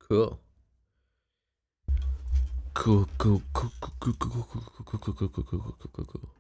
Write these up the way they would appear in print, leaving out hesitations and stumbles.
Cool. Cool, cool, cool, cool, cool, cool, cool, cool, cool, cool, cool, cool, cool, cool, cool, cool.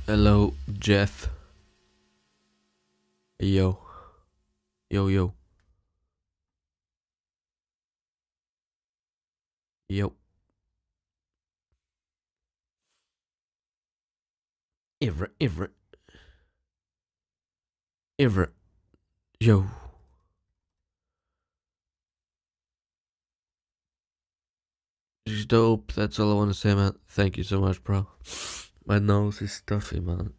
Hello, Jeff. Yo. Yo, yo. Yo. Ever. Yo. She's dope. That's all I want to say, man. Thank you so much, bro. My nose is stuffy, man.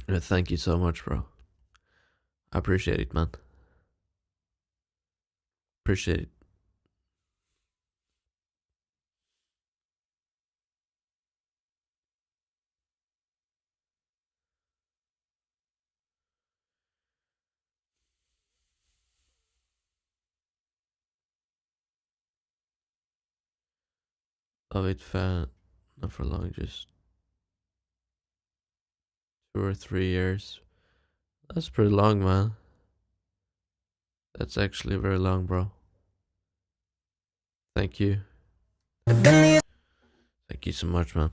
Thank you so much, bro. I appreciate it, man. Appreciate it. Love it, fan. Not for long, just 2 or 3 years. That's pretty long, man. That's actually very long, bro. Thank you. Thank you so much, man.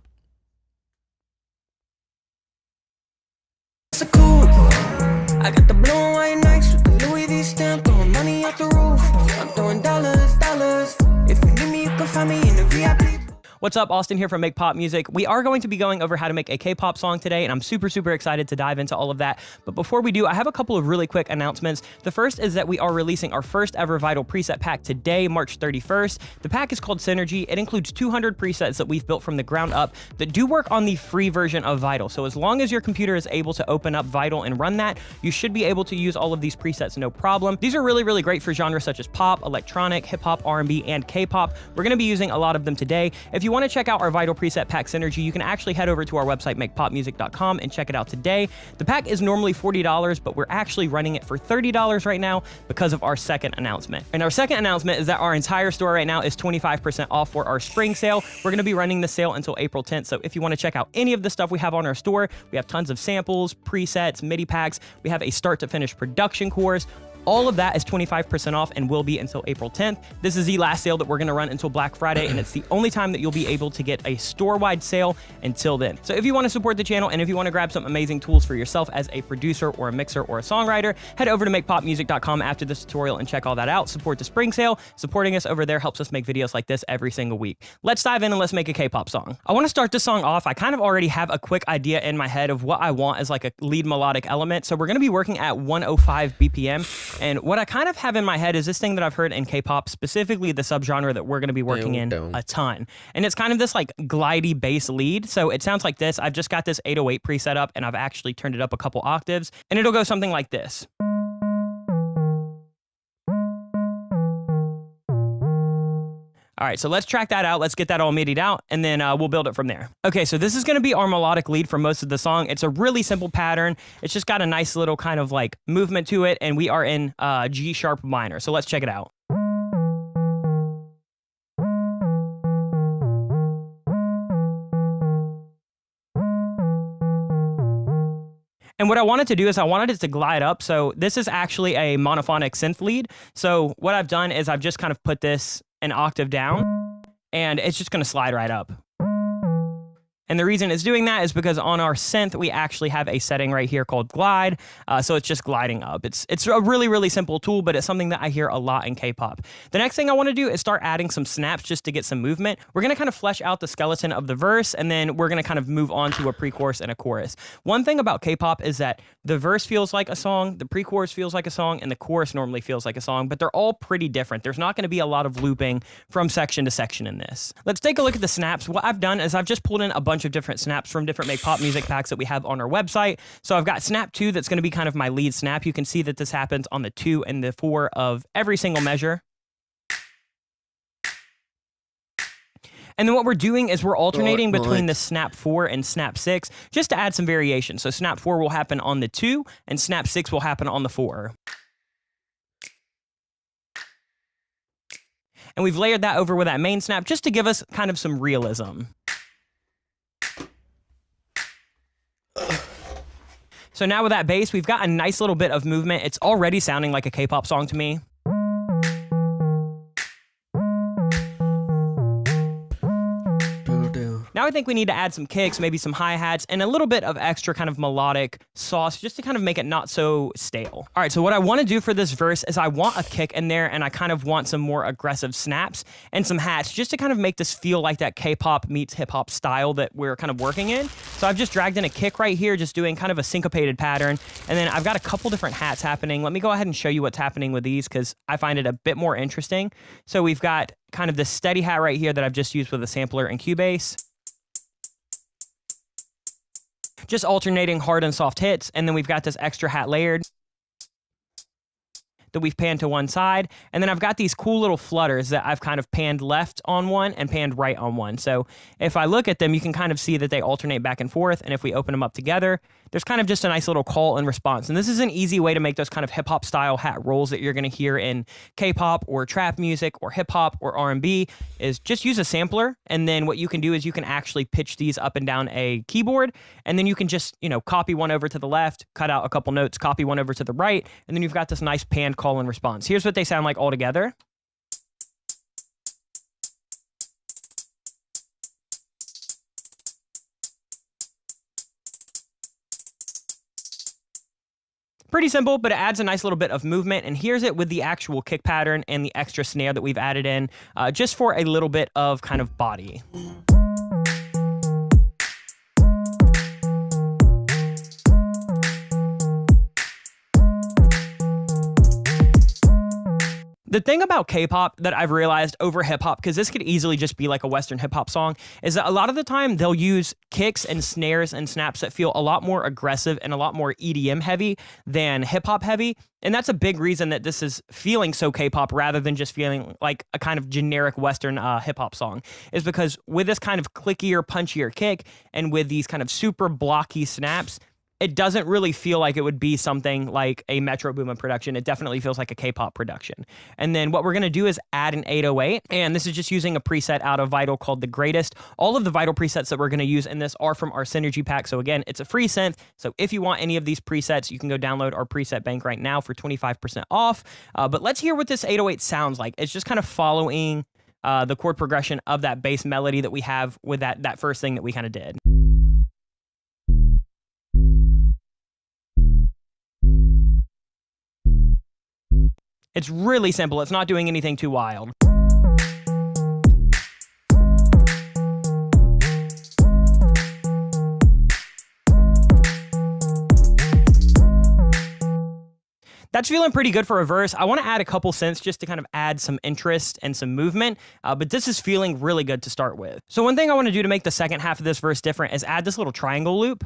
I got the blue and white nights with the Louis V stamp, throwing money out the roof. I'm throwing dollars. If you need me, you can find me in the VIP. What's up, Austin here from Make Pop Music. We are going to be going over how to make a K-pop song today, and I'm super excited to dive into all of that. But before we do, I have a couple of really quick announcements. The first is that we are releasing our first ever Vital preset pack today, March 31st. The pack is called Synergy. It includes 200 presets that we've built from the ground up that do work on the free version of Vital. So as long as your computer is able to open up Vital and run that, you should be able to use all of these presets no problem. These are really great for genres such as pop, electronic, hip-hop, R&B, and K-pop. We're going to be using a lot of them today. If you want to check out our Vital preset pack Synergy, you can actually head over to our website, makepopmusic.com, and check it out today. The pack is normally $40, but we're actually running it for $30 right now because of our second announcement. And our second announcement is that our entire store right now is 25% off for our spring sale. We're going to be running the sale until April 10th, so if you want to check out any of the stuff we have on our store, we have tons of samples, presets, MIDI packs. We have a start to finish production course. All of that is 25% off and will be until April 10th. This is the last sale that we're gonna run until Black Friday, and it's the only time that you'll be able to get a store-wide sale until then. So if you wanna support the channel and if you wanna grab some amazing tools for yourself as a producer or a mixer or a songwriter, head over to makepopmusic.com after this tutorial and check all that out. Support the spring sale. Supporting us over there helps us make videos like this every single week. Let's dive in and let's make a K-pop song. I wanna start this song off. I kind of already have a quick idea in my head of what I want as like a lead melodic element. So we're gonna be working at 105 BPM. And what I kind of have in my head is this thing that I've heard in K-pop, specifically the subgenre that we're going to be working in a ton. And it's kind of this like glidey bass lead. So it sounds like this. I've just got this 808 preset up and I've actually turned it up a couple octaves, and it'll go something like this. All right, so let's track that out. Let's get that all midied out, and then we'll build it from there. Okay, so this is gonna be our melodic lead for most of the song. It's a really simple pattern. It's just got a nice little kind of like movement to it, and we are in G sharp minor. So let's check it out. And what I wanted to do is I wanted it to glide up. So this is actually a monophonic synth lead. So what I've done is I've just kind of put this an octave down, and it's just going to slide right up. And the reason it's doing that is because on our synth, we actually have a setting right here called glide. So it's just gliding up. It's a really, really simple tool, but it's something that I hear a lot in K-pop. The next thing I want to do is start adding some snaps just to get some movement. We're going to kind of flesh out the skeleton of the verse, and then we're going to kind of move on to a pre-chorus and a chorus. One thing about K-pop is that the verse feels like a song, the pre-chorus feels like a song, and the chorus normally feels like a song, but they're all pretty different. There's not going to be a lot of looping from section to section in this. Let's take a look at the snaps. What I've done is I've just pulled in a bunch of different snaps from different Make Pop music packs that we have on our website. So I've got snap 2 that's going to be kind of my lead snap. You can see that this happens on the 2 and the 4 of every single measure. And then what we're doing is we're alternating between the snap 4 and snap 6 just to add some variation. So snap 4 will happen on the 2 and snap 6 will happen on the 4. And we've layered that over with that main snap just to give us kind of some realism. So now with that bass, we've got a nice little bit of movement. It's already sounding like a K-pop song to me. Now I think we need to add some kicks, maybe some hi-hats, and a little bit of extra kind of melodic sauce just to kind of make it not so stale. All right, so what I want to do for this verse is I want a kick in there, and I kind of want some more aggressive snaps and some hats just to kind of make this feel like that K-pop meets hip-hop style that we're kind of working in. So I've just dragged in a kick right here, just doing kind of a syncopated pattern, and then I've got a couple different hats happening. Let me go ahead and show you what's happening with these because I find it a bit more interesting. So we've got kind of this steady hat right here that I've just used with a sampler and Cubase. Just alternating hard and soft hits, and then we've got this extra hat layered that we've panned to one side, and then I've got these cool little flutters that I've kind of panned left on one and panned right on one. So if I look at them, you can kind of see that they alternate back and forth, and if we open them up together, there's kind of just a nice little call and response. And this is an easy way to make those kind of hip-hop style hat rolls that you're going to hear in K-pop or trap music or hip-hop or R&B, is just use a sampler, and then what you can do is you can actually pitch these up and down a keyboard, and then you can just, copy one over to the left, cut out a couple notes, copy one over to the right, and then you've got this nice panned call and response. Here's what they sound like all together. Pretty simple, but it adds a nice little bit of movement, and here's it with the actual kick pattern and the extra snare that we've added in, just for a little bit of kind of body. The thing about K-pop that I've realized over hip-hop, because this could easily just be like a Western hip-hop song, is that a lot of the time they'll use kicks and snares and snaps that feel a lot more aggressive and a lot more EDM heavy than hip-hop heavy. And that's a big reason that this is feeling so K-pop rather than just feeling like a kind of generic Western hip-hop song, is because with this kind of clickier, punchier kick and with these kind of super blocky snaps, it doesn't really feel like it would be something like a Metro Boomin production. It definitely feels like a K-pop production. And then what we're going to do is add an 808, and this is just using a preset out of Vital called The Greatest. All of the Vital presets that we're going to use in this are from our Synergy pack. So again, it's a free synth. So if you want any of these presets, you can go download our preset bank right now for 25% off. But let's hear what this 808 sounds like. It's just kind of following the chord progression of that bass melody that we have with that first thing that we kind of did. It's really simple. It's not doing anything too wild. That's feeling pretty good for a verse. I want to add a couple synths just to kind of add some interest and some movement, but this is feeling really good to start with. So one thing I want to do to make the second half of this verse different is add this little triangle loop.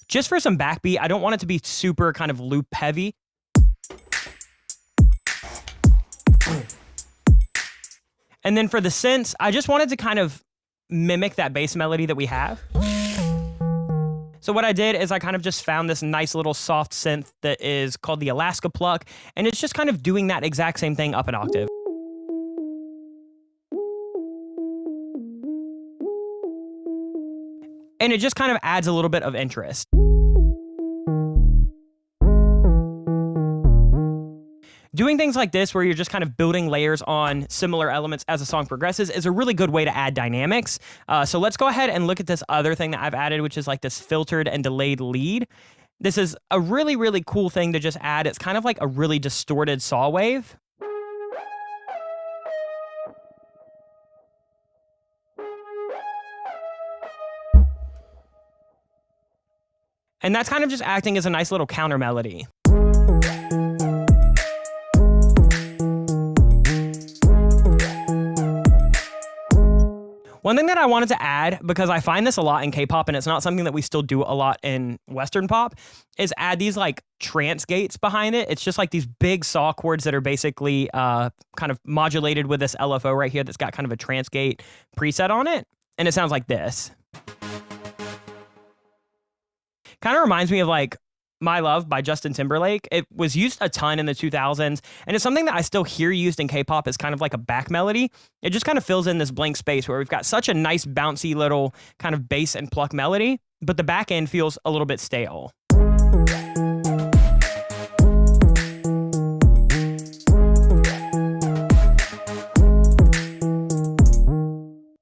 Just for some backbeat. I don't want it to be super kind of loop heavy. And then for the synths, I just wanted to kind of mimic that bass melody that we have. So what I did is I kind of just found this nice little soft synth that is called the Alaska Pluck, and it's just kind of doing that exact same thing up an octave. and it just kind of adds a little bit of interest. Doing things like this where you're just kind of building layers on similar elements as a song progresses is a really good way to add dynamics. So let's go ahead and look at this other thing that I've added, which is like this filtered and delayed lead. This is a really, really cool thing to just add. It's kind of like a really distorted saw wave. And that's kind of just acting as a nice little counter melody. One thing that I wanted to add, because I find this a lot in K-pop and it's not something that we still do a lot in Western pop, is add these like trance gates behind it. It's just like these big saw chords that are basically kind of modulated with this LFO right here that's got kind of a trance gate preset on it. And it sounds like this. Kind of reminds me of like My Love by Justin Timberlake. It was used a ton in the 2000s, and it's something that I still hear used in K-pop as kind of like a back melody. It just kind of fills in this blank space where we've got such a nice bouncy little kind of bass and pluck melody, but the back end feels a little bit stale.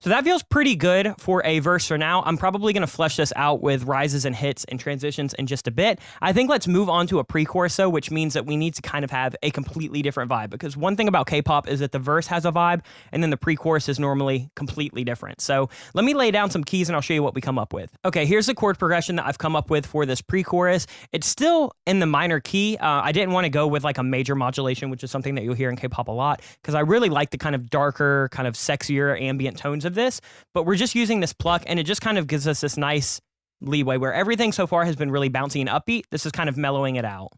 So that feels pretty good for a verse for now. I'm probably going to flesh this out with rises and hits and transitions in just a bit. I think let's move on to a pre-chorus though, which means that we need to kind of have a completely different vibe, because one thing about K-pop is that the verse has a vibe and then the pre-chorus is normally completely different. So let me lay down some keys and I'll show you what we come up with. Okay, here's the chord progression that I've come up with for this pre-chorus. It's still in the minor key. I didn't want to go with like a major modulation, which is something that you'll hear in K-pop a lot, because I really like the kind of darker, kind of sexier ambient tones of this, but we're just using this pluck and it just kind of gives us this nice leeway where everything so far has been really bouncy and upbeat. This is kind of mellowing it out.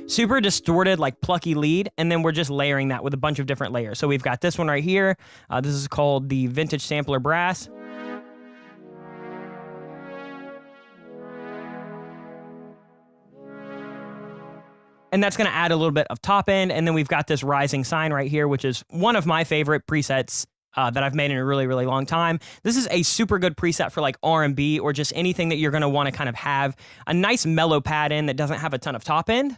Super distorted, like plucky lead, and then we're just layering that with a bunch of different layers. So we've got this one right here. This is called the Vintage Sampler Brass. And that's going to add a little bit of top end. And then we've got this rising sine right here, which is one of my favorite presets that I've made in a really, really long time. This is a super good preset for like R&B or just anything that you're going to want to kind of have a nice mellow pad in that doesn't have a ton of top end.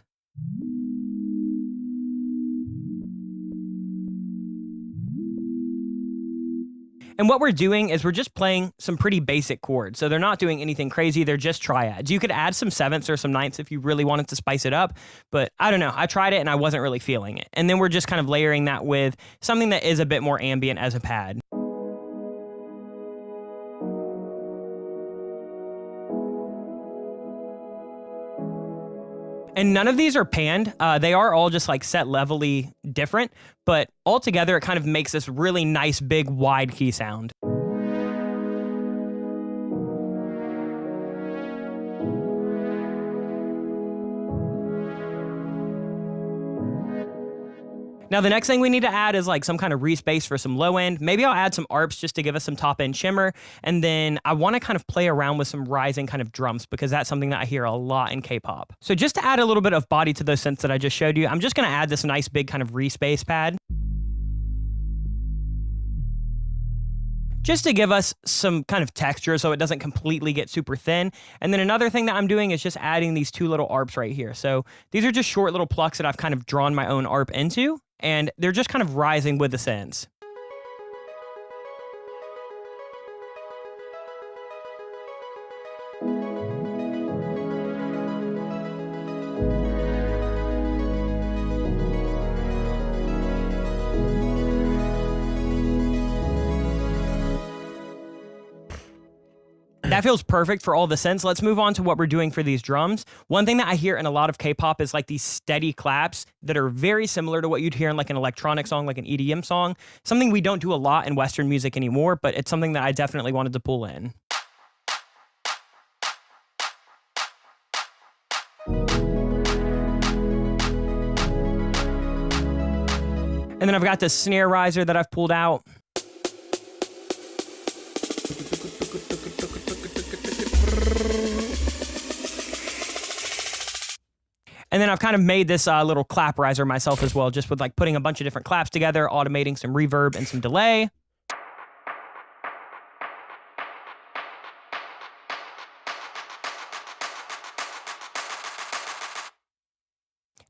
And what we're doing is we're just playing some pretty basic chords. So they're not doing anything crazy. They're just triads. You could add some sevenths or some ninths if you really wanted to spice it up. But I don't know. I tried it and I wasn't really feeling it. And then we're just kind of layering that with something that is a bit more ambient as a pad. And none of these are panned. They are all just like set levelly different, but altogether it kind of makes this really nice, big, wide key sound. Now, the next thing we need to add is like some kind of respace for some low end. Maybe I'll add some arps just to give us some top end shimmer. And then I want to kind of play around with some rising kind of drums because that's something that I hear a lot in K-pop. So just to add a little bit of body to those synths that I just showed you, I'm just going to add this nice big kind of respace pad, just to give us some kind of texture so it doesn't completely get super thin. And then another thing that I'm doing is just adding these two little arps right here. So these are just short little plucks that I've kind of drawn my own arp into, and they're just kind of rising with the synths. That feels perfect for all the synths. Let's move on to what we're doing for these drums. One thing that I hear in a lot of K-pop is like these steady claps that are very similar to what you'd hear in like an electronic song, like an EDM song. Something we don't do a lot in Western music anymore, but it's something that I definitely wanted to pull in. And then I've got this snare riser that I've pulled out. And then I've kind of made this little clap riser myself as well, just with like putting a bunch of different claps together, automating some reverb and some delay.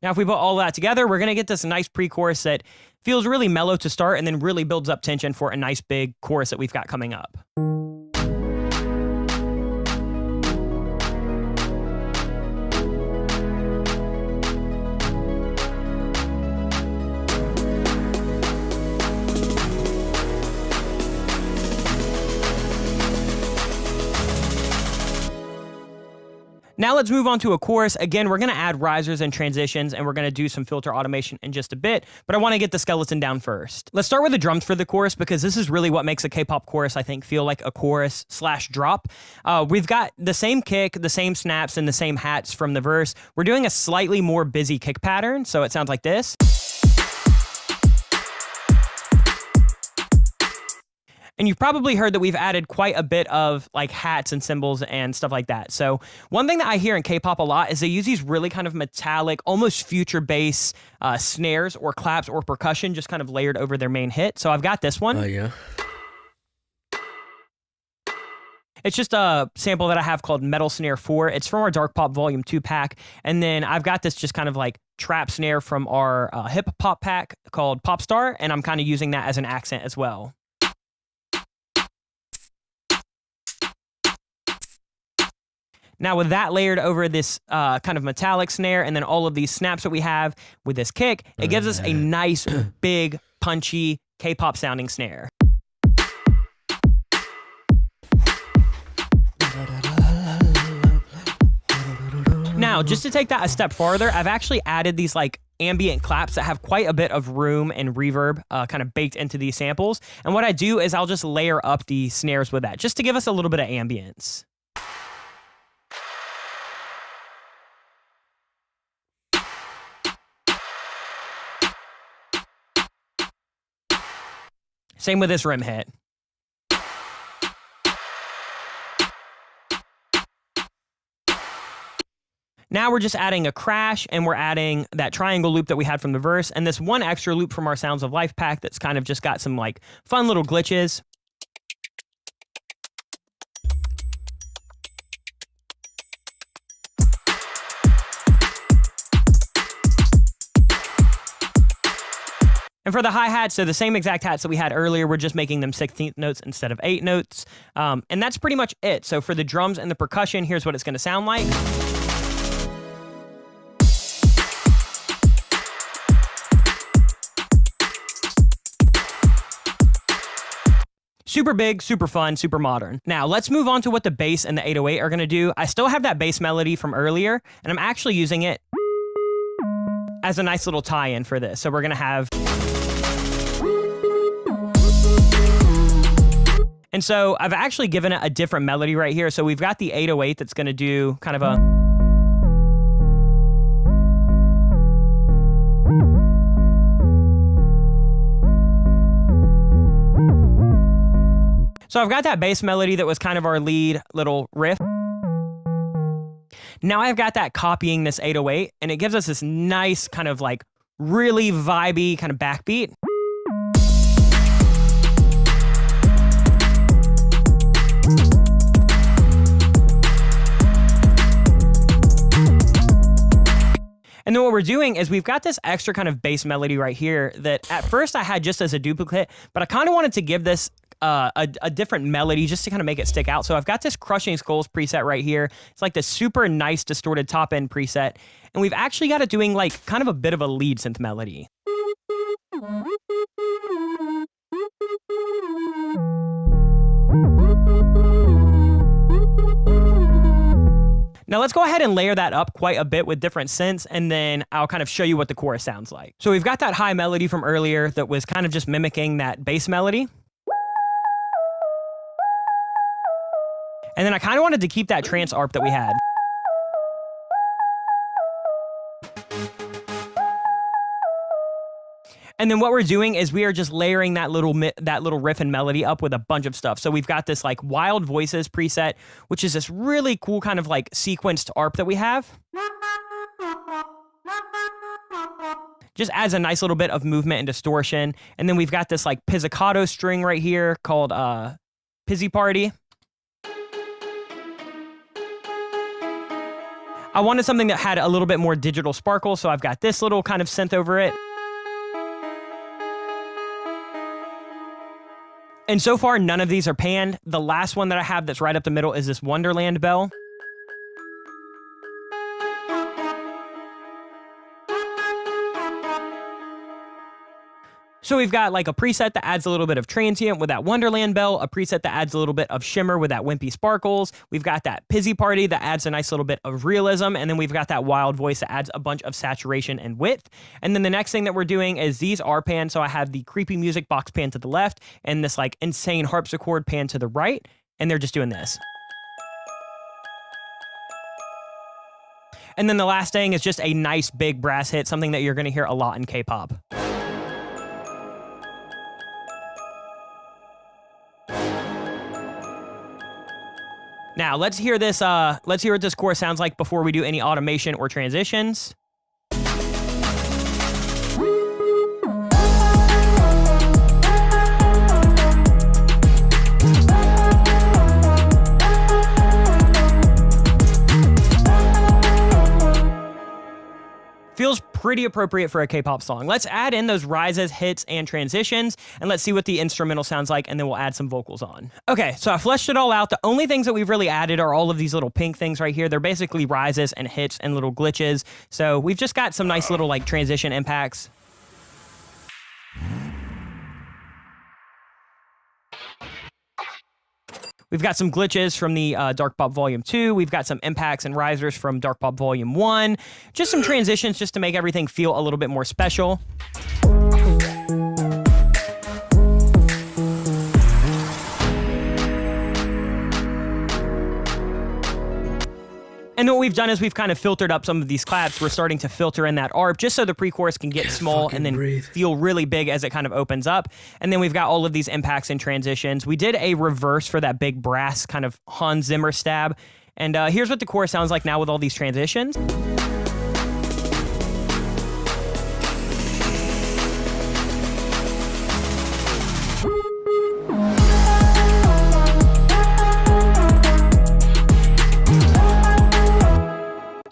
Now, if we put all that together, we're going to get this nice pre-chorus that feels really mellow to start and then really builds up tension for a nice big chorus that we've got coming up. Now let's move on to a chorus. Again, we're going to add risers and transitions, and we're going to do some filter automation in just a bit, but I want to get the skeleton down first. Let's start with the drums for the chorus, because this is really what makes a K-pop chorus, I think, feel like a chorus slash drop. We've got the same kick, the same snaps, and the same hats from the verse. We're doing a slightly more busy kick pattern, so it sounds like this. And you've probably heard that we've added quite a bit of like hats and cymbals and stuff like that. So one thing that I hear in K-pop a lot is they use these really kind of metallic, almost future bass snares or claps or percussion just kind of layered over their main hit. So I've got this one. Oh, yeah. It's just a sample that I have called Metal Snare 4. It's from our Dark Pop Volume 2 pack. And then I've got this just kind of like trap snare from our hip hop pack called Pop Star. And I'm kind of using that as an accent as well. Now with that layered over this kind of metallic snare and then all of these snaps that we have with this kick, it gives us a nice, big, punchy, K-pop sounding snare. Now, just to take that a step farther, I've actually added these like ambient claps that have quite a bit of room and reverb kind of baked into these samples. And what I do is I'll just layer up the snares with that, just to give us a little bit of ambience. Same with this rim hit. Now we're just adding a crash, and we're adding that triangle loop that we had from the verse, and this one extra loop from our Sounds of Life pack that's kind of just got some like fun little glitches. And for the hi-hats, so the same exact hats that we had earlier, we're just making them 16th notes instead of 8 notes. And that's pretty much it. So for the drums and the percussion, here's what it's going to sound like. Super big, super fun, super modern. Now, let's move on to what the bass and the 808 are going to do. I still have that bass melody from earlier, and I'm actually using it as a nice little tie-in for this. So we're going to have... And so I've actually given it a different melody right here. So we've got the 808 that's going to do kind of a... So I've got that bass melody that was kind of our lead little riff. Now I've got that copying this 808, and it gives us this nice kind of like really vibey kind of backbeat. And then what we're doing is we've got this extra kind of bass melody right here that at first I had just as a duplicate, but I kind of wanted to give this a different melody just to kind of make it stick out. So I've got this Crushing Skulls preset right here. It's like this super nice distorted top end preset. And we've actually got it doing like kind of a bit of a lead synth melody. Now let's go ahead and layer that up quite a bit with different synths, and then I'll kind of show you what the chorus sounds like. So we've got that high melody from earlier that was kind of just mimicking that bass melody. And then I kind of wanted to keep that trance arp that we had. And then what we're doing is we are just layering that little riff and melody up with a bunch of stuff. So we've got this like Wild Voices preset, which is this really cool kind of like sequenced arp that we have. just adds a nice little bit of movement and distortion. And then we've got this like pizzicato string right here called Pizzy Party. I wanted something that had a little bit more digital sparkle, so I've got this little kind of synth over it. And so far, none of these are panned. The last one that I have that's right up the middle is this Wonderland bell. So we've got like a preset that adds a little bit of transient with that Wonderland bell, a preset that adds a little bit of shimmer with that wimpy sparkles. We've got that Pizzy Party that adds a nice little bit of realism. And then we've got that wild voice that adds a bunch of saturation and width. And then the next thing that we're doing is these are panned. So I have the creepy music box pan to the left and this like insane harpsichord pan to the right. And they're just doing this. And then the last thing is just a nice big brass hit, something that you're going to hear a lot in K-pop. Now, let's hear this, let's hear what this chorus sounds like before we do any automation or transitions. Feels pretty appropriate for a K-pop song. Let's add in those rises, hits, and transitions, and let's see what the instrumental sounds like, and then we'll add some vocals on. Okay, so I fleshed it all out. The only things that we've really added are all of these little pink things right here. They're basically rises and hits and little glitches. So we've just got some nice little like transition impacts. We've got some glitches from the Dark Pop Volume 2. We've got some impacts and risers from Dark Pop Volume 1. Just some transitions just to make everything feel a little bit more special. And what we've done is we've kind of filtered up some of these claps. We're starting to filter in that ARP just so the pre-chorus can get small and then feel really big as it kind of opens up. And then we've got all of these impacts and transitions. We did a reverse for that big brass kind of Hans Zimmer stab. And here's what the chorus sounds like now with all these transitions.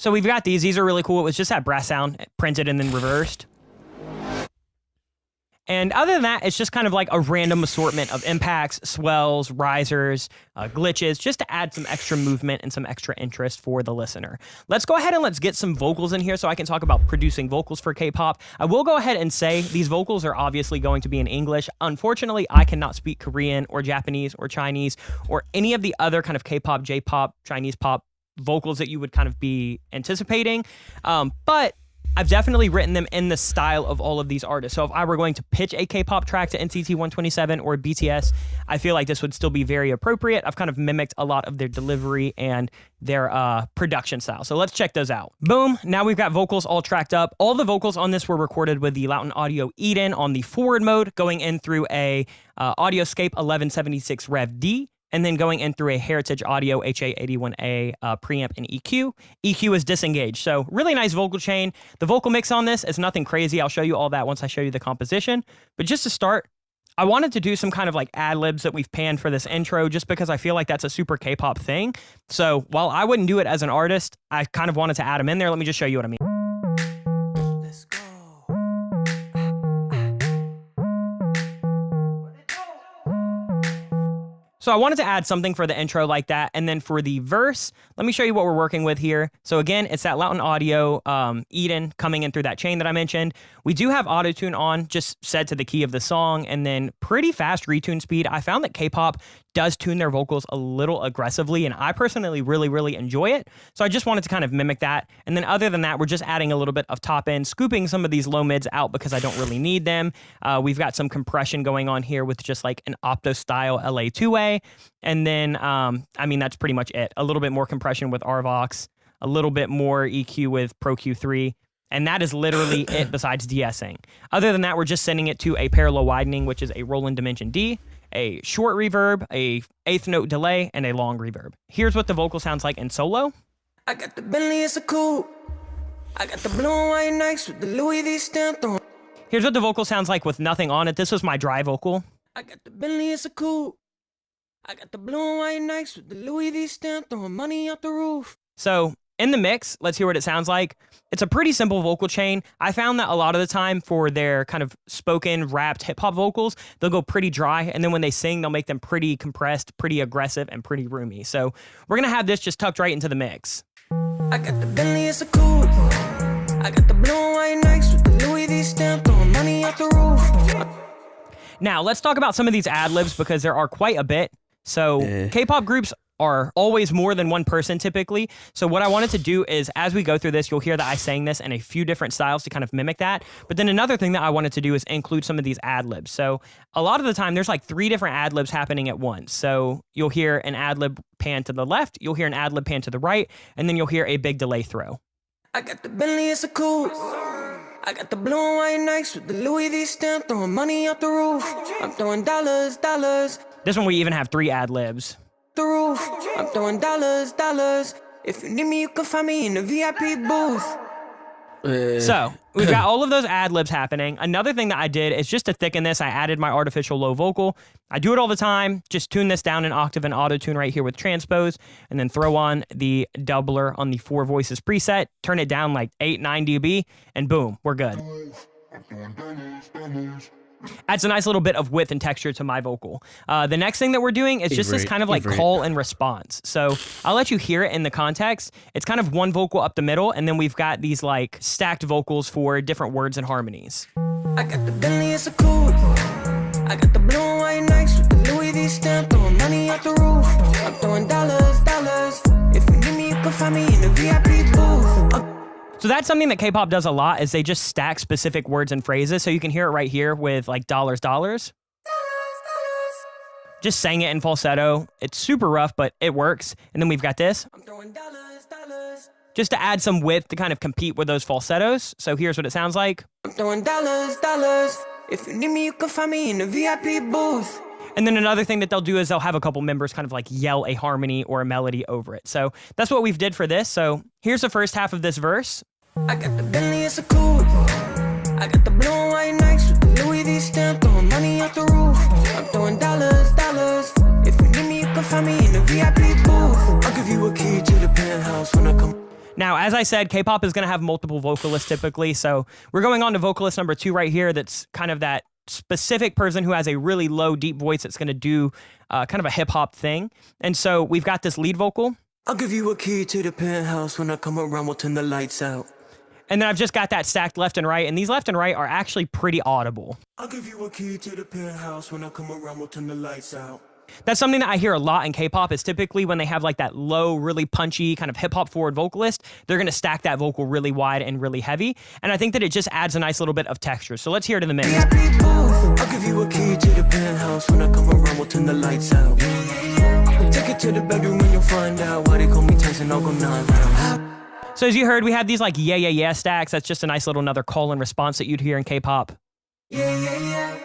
So we've got these. These are really cool. It was just that brass sound printed and then reversed. And other than that, it's just kind of like a random assortment of impacts, swells, risers, glitches, just to add some extra movement and some extra interest for the listener. Let's go ahead and let's get some vocals in here so I can talk about producing vocals for K-pop. I will go ahead and say these vocals are obviously going to be in English. Unfortunately, I cannot speak Korean or Japanese or Chinese or any of the other kind of K-pop, J-pop, Chinese pop vocals that you would kind of be anticipating. But I've definitely written them in the style of all of these artists. So if I were going to pitch a K-pop track to NCT 127 or BTS, I feel like this would still be very appropriate. I've kind of mimicked a lot of their delivery and their production style. So let's check those out. Boom. Now we've got vocals all tracked up. All the vocals on this were recorded with the Lauten Audio Eden on the forward mode, going in through a Audioscape 1176 Rev D, and then going in through a Heritage Audio HA81A preamp and EQ. EQ is disengaged. So really nice vocal chain. The vocal mix on this is nothing crazy. I'll show you all that once I show you the composition. But just to start, I wanted to do some kind of like ad-libs that we've panned for this intro just because I feel like that's a super K-pop thing. So while I wouldn't do it as an artist, I kind of wanted to add them in there. Let me just show you what I mean. Let's go. So I wanted to add something for the intro like that. And then for the verse, let me show you what we're working with here. So again, it's that Lauten Audio Eden coming in through that chain that I mentioned. We do have auto-tune on, just set to the key of the song, and then pretty fast retune speed. I found that K-pop does tune their vocals a little aggressively, and I personally really enjoy it. So I just wanted to kind of mimic that. And then other than that, we're just adding a little bit of top end, scooping some of these low mids out because I don't really need them. We've got some compression going on here with just like an opto style LA2A. And then, I mean, that's pretty much it. A little bit more compression with RVox, a little bit more EQ with Pro Q3. And that is literally it besides de-essing. Other than that, we're just sending it to a parallel widening, which is a Roland Dimension D, a short reverb, a eighth note delay, and a long reverb. Here's what the vocal sounds like in solo. I got the Bentley, it's a coupe. I got the blue and white Nikes with the Louis V stamped on. Here's what the vocal sounds like with nothing on it. This was my dry vocal. I got the Bentley, it's a coupe. I got the blue and white Nikes with the Louis V stamped on. Money out the roof. So in the mix, let's hear what it sounds like. It's a pretty simple vocal chain. I found that a lot of the time for their kind of spoken, rapped hip-hop vocals, they'll go pretty dry, and then when they sing, they'll make them pretty compressed, pretty aggressive, and pretty roomy. So we're gonna have this just tucked right into the mix. I got the Bentley, it's a coupe. I got the blue and white Nikes with the Louis V stamped on. Money out the roof. Now, let's talk about some of these ad-libs because there are quite a bit. So K-pop groups are always more than one person typically. So what I wanted to do is as we go through this, you'll hear that I sang this in a few different styles to kind of mimic that. But then another thing that I wanted to do is include some of these ad-libs. So a lot of the time there's like 3 different ad-libs happening at once. So you'll hear an ad-lib pan to the left, you'll hear an ad-lib pan to the right, and then you'll hear a big delay throw. I got the Bentley, it's a coupe. I got the blue and white Nikes with the Louis V stamped on. Money out the roof. I'm throwing dollars. This one we even have 3 ad-libs. The roof. I'm throwing dollars. If you need me, you can find me in the VIP booth. So we've got all of those ad-libs happening. Another thing that I did is just to thicken this, I added my artificial low vocal. I do it all the time. Just tune this down an octave and auto-tune right here with transpose, and then throw on the doubler on the 4 voices preset, turn it down like 8-9 dB, and boom, we're good. Adds a nice little bit of width and texture to my vocal. The next thing that we're doing is just this kind of like call and response. So I'll let you hear it in the context. It's kind of one vocal up the middle, and then we've got these like stacked vocals for different words and harmonies. I got the Bentley, it's a coupe. I got the blue and white Nikes with the Louis V stamped on. Money out the roof. I'm throwing dollars. If you need me, you can find me in the VIP booth. So that's something that K-pop does a lot is they just stack specific words and phrases. So you can hear it right here with like dollars. Just sang it in falsetto. It's super rough, but it works. And then we've got this. I'm throwing dollars. Just to add some width to kind of compete with those falsettos. So here's what it sounds like. I'm throwing dollars. If you need me, you can find me in the VIP booth. And then another thing that they'll do is they'll have a couple members kind of like yell a harmony or a melody over it. So that's what we've did for this. So here's the first half of this verse. I got the Bentley, it's a coupe. I got the blue and white Nikes with the Louis V stamped on. Money out the roof. I'm throwing dollars. If you need me, you can find me in the VIP booth. I'll give you a key to the penthouse when I come. Now, as I said, K-pop is going to have multiple vocalists typically. So we're going on to vocalist number 2 right here. That's kind of that specific person who has a really low, deep voice that's going to do kind of a hip-hop thing. And so we've got this lead vocal. I'll give you a key to the penthouse when I come around, we'll turn the lights out. And then I've just got that stacked left and right, and these left and right are actually pretty audible. I'll give you a key to the penthouse when I come around, we'll turn the lights out. That's something that I hear a lot in K-pop is typically when they have like that low, really punchy kind of hip-hop forward vocalist, they're going to stack that vocal really wide and really heavy. And I think that it just adds a nice little bit of texture. So let's hear it in the mix. I'll give you a key to the penthouse when I come around, we'll turn the lights out. Take it to the bedroom and you'll find out why they call me Tyson, I'll go 9 rounds. So as you heard, we have these like yeah stacks. That's just a nice little another call and response that you'd hear in K-pop. Yeah.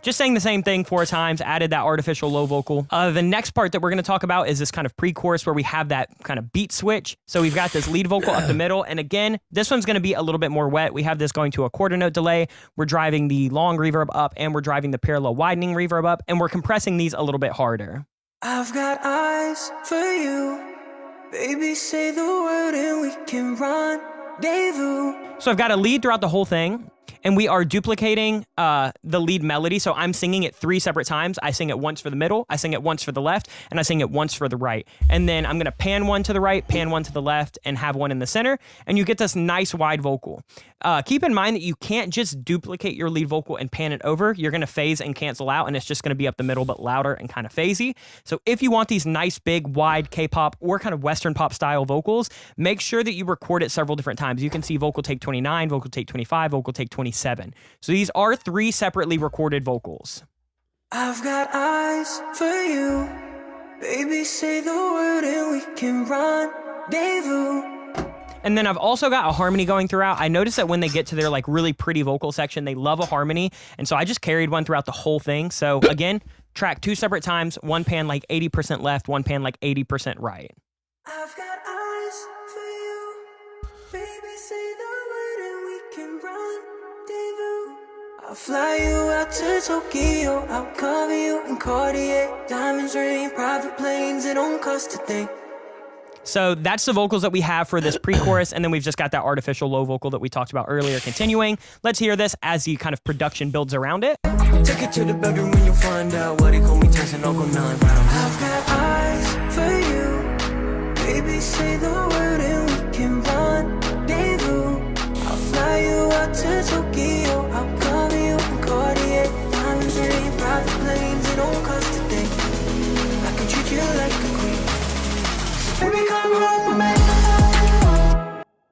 Just saying the same thing 4 times, added that artificial low vocal. The next part that we're going to talk about is this kind of pre-chorus where we have that kind of beat switch. So we've got this lead vocal up the middle. And again, this one's going to be a little bit more wet. We have this going to a quarter note delay. We're driving the long reverb up and we're driving the parallel widening reverb up. And we're compressing these a little bit harder. I've got eyes for you. Baby, say the word and we can rendezvous. So I've got a lead throughout the whole thing. And we are duplicating the lead melody. So I'm singing it 3 separate times. I sing it once for the middle, I sing it once for the left, and I sing it once for the right. And then I'm gonna pan one to the right, pan one to the left, and have one in the center. And you get this nice wide vocal. Keep in mind that you can't just duplicate your lead vocal and pan it over. You're gonna phase and cancel out, and it's just gonna be up the middle, but louder and kind of phasey. So if you want these nice, big, wide K-pop or kind of Western pop style vocals, make sure that you record it several different times. You can see vocal take 29, vocal take 25, vocal take 27. So these are 3 separately recorded vocals. I've got eyes for you. Baby, say the word and we can rendezvous. And then I've also got a harmony going throughout. I noticed that when they get to their like really pretty vocal section, they love a harmony. And so I just carried one throughout the whole thing. So again, track 2 separate times, one pan like 80% left, one pan like 80% right. I've got eyes for you. I'll fly you out to Tokyo, I'll cover you in Cartier. Diamonds rain, private planes, it don't cost a thing. So that's the vocals that we have for this pre-chorus, and then we've just got that artificial low vocal that we talked about earlier continuing. Let's hear this as the kind of production builds around it. Take it to the bedroom and you'll find out what they call me Tyson, I'll go 9 rounds. I've got eyes for you, baby, say the word and we can rendezvous. I'll fly you out to Tokyo, I'll cover you in Cartier. Diamonds rain, private planes, it don't cost a thing. I can treat you like a queen, so baby come home with me.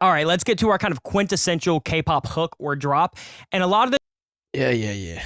All right, let's get to our kind of quintessential K-pop hook or drop. And a lot of the Yeah. Yeah.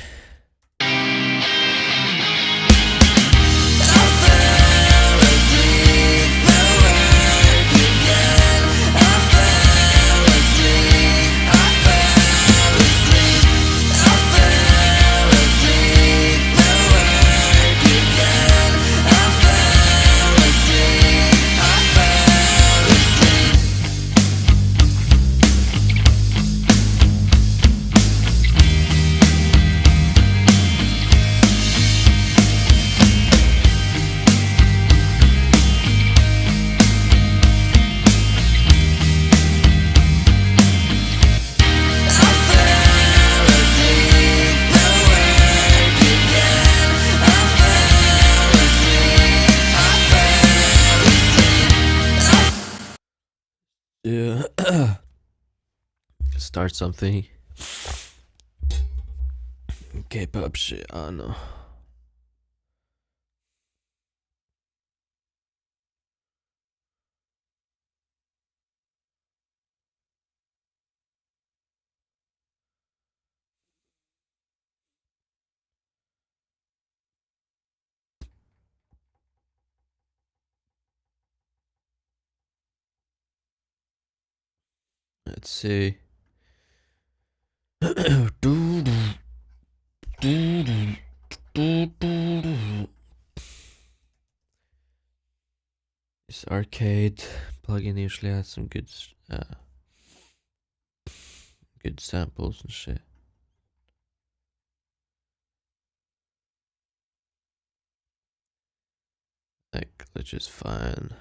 Start something. K-pop shit, I don't know. Let's see. This arcade plugin usually has some good samples and shit. Like, which is fine.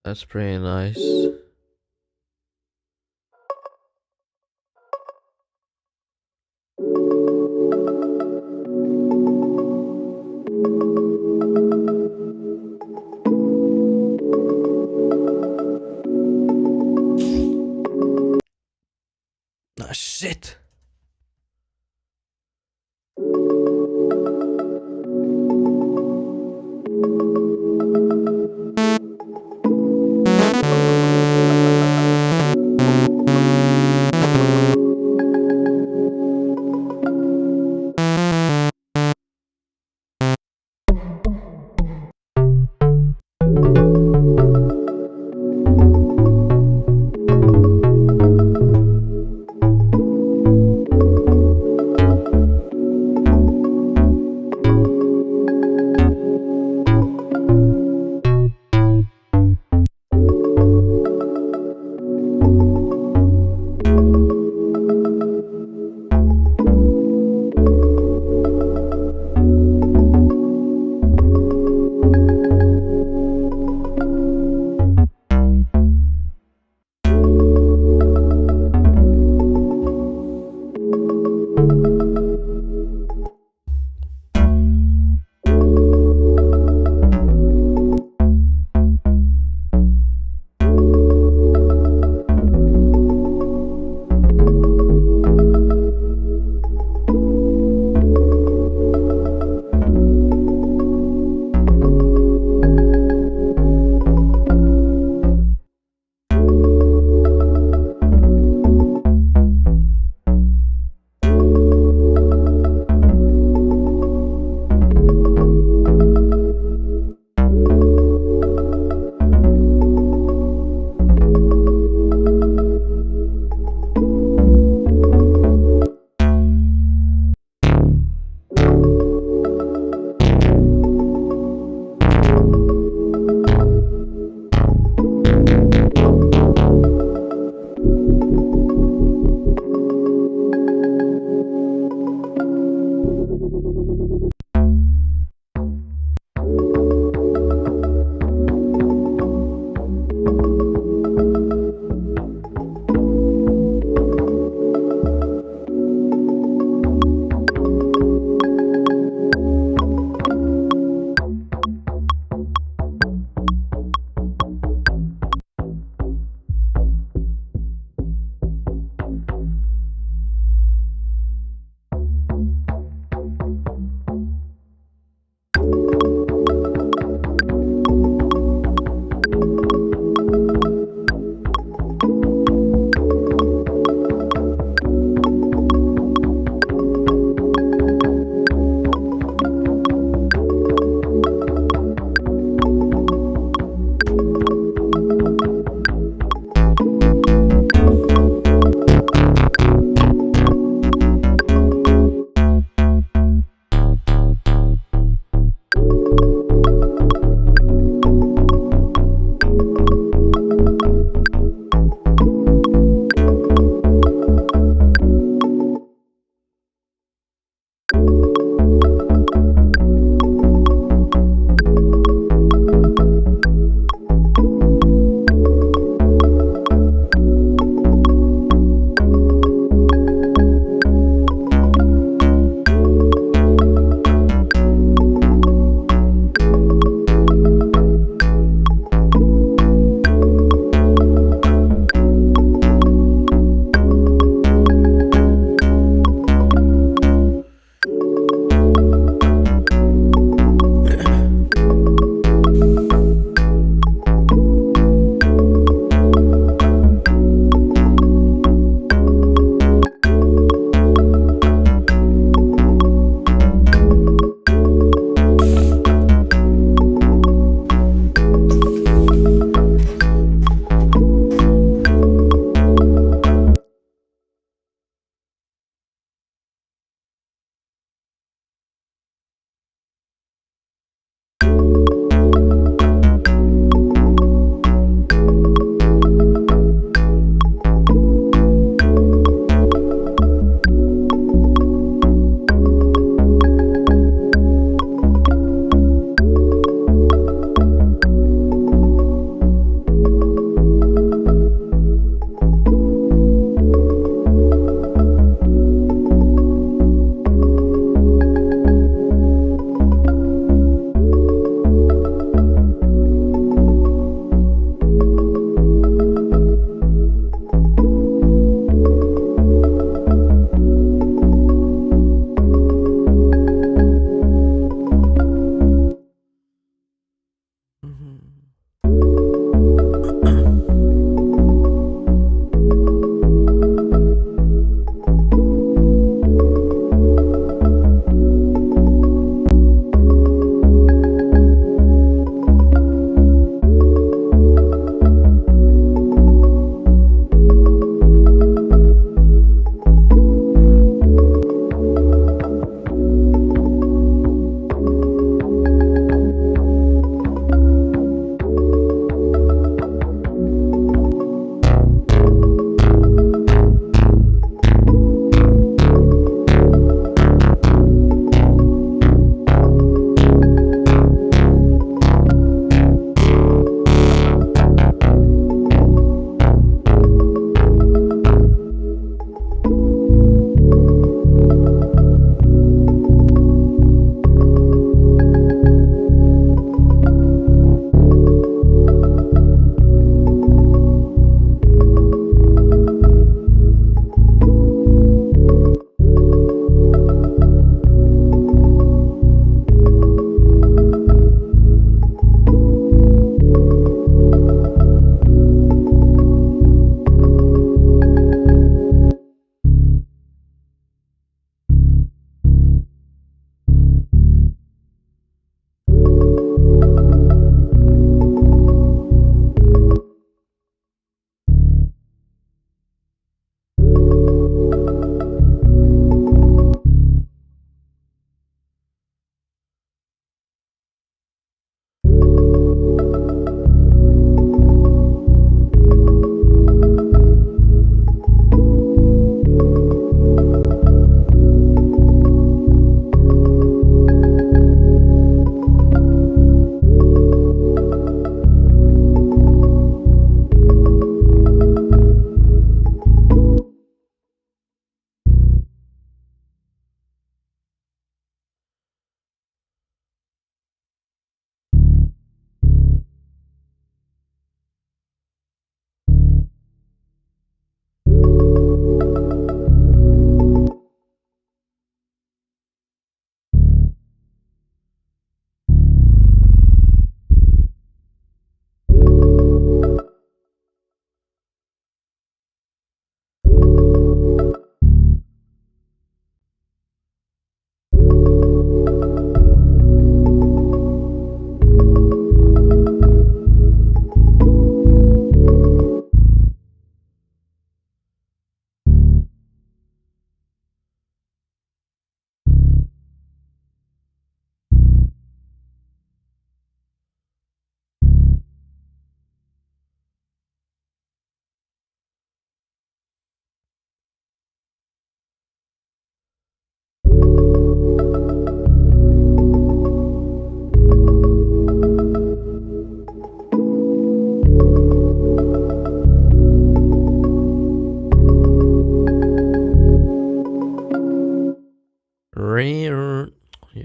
That's pretty nice. Ah, shit.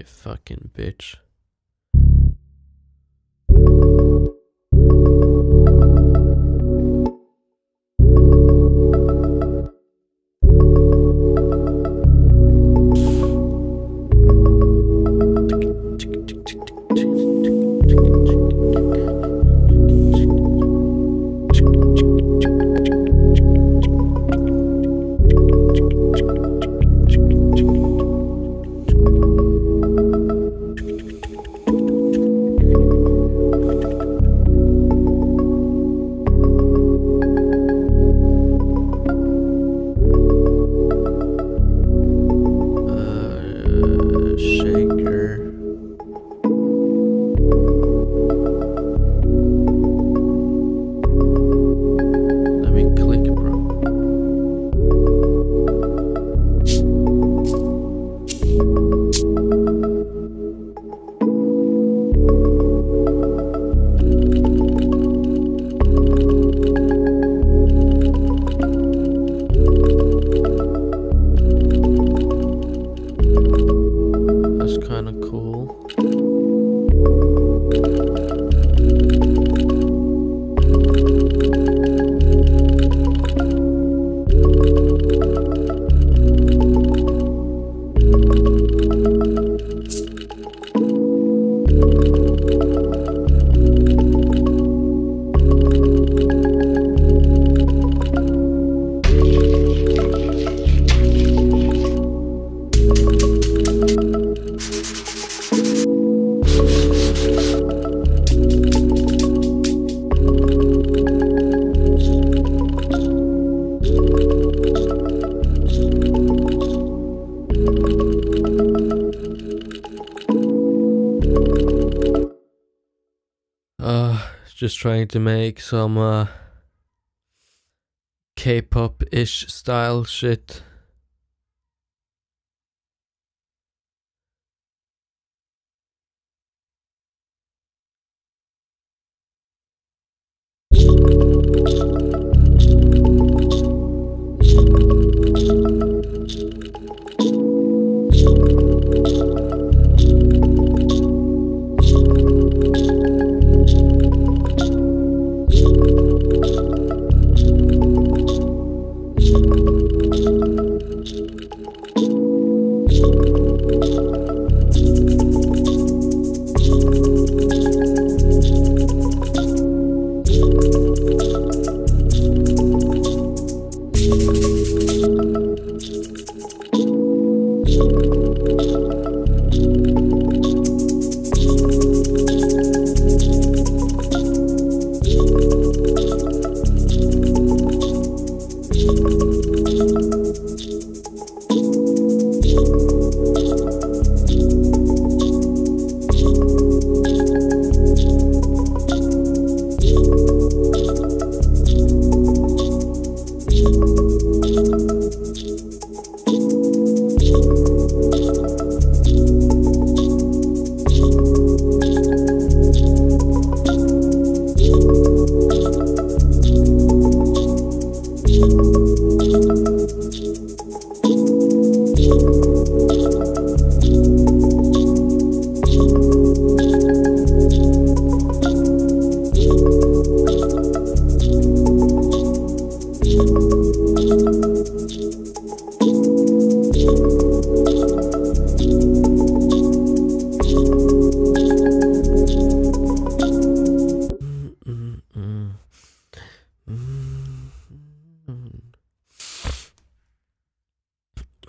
You fucking bitch. Shaker. Let me click, bro. That's kind of cool. Just trying to make some K-pop-ish style shit.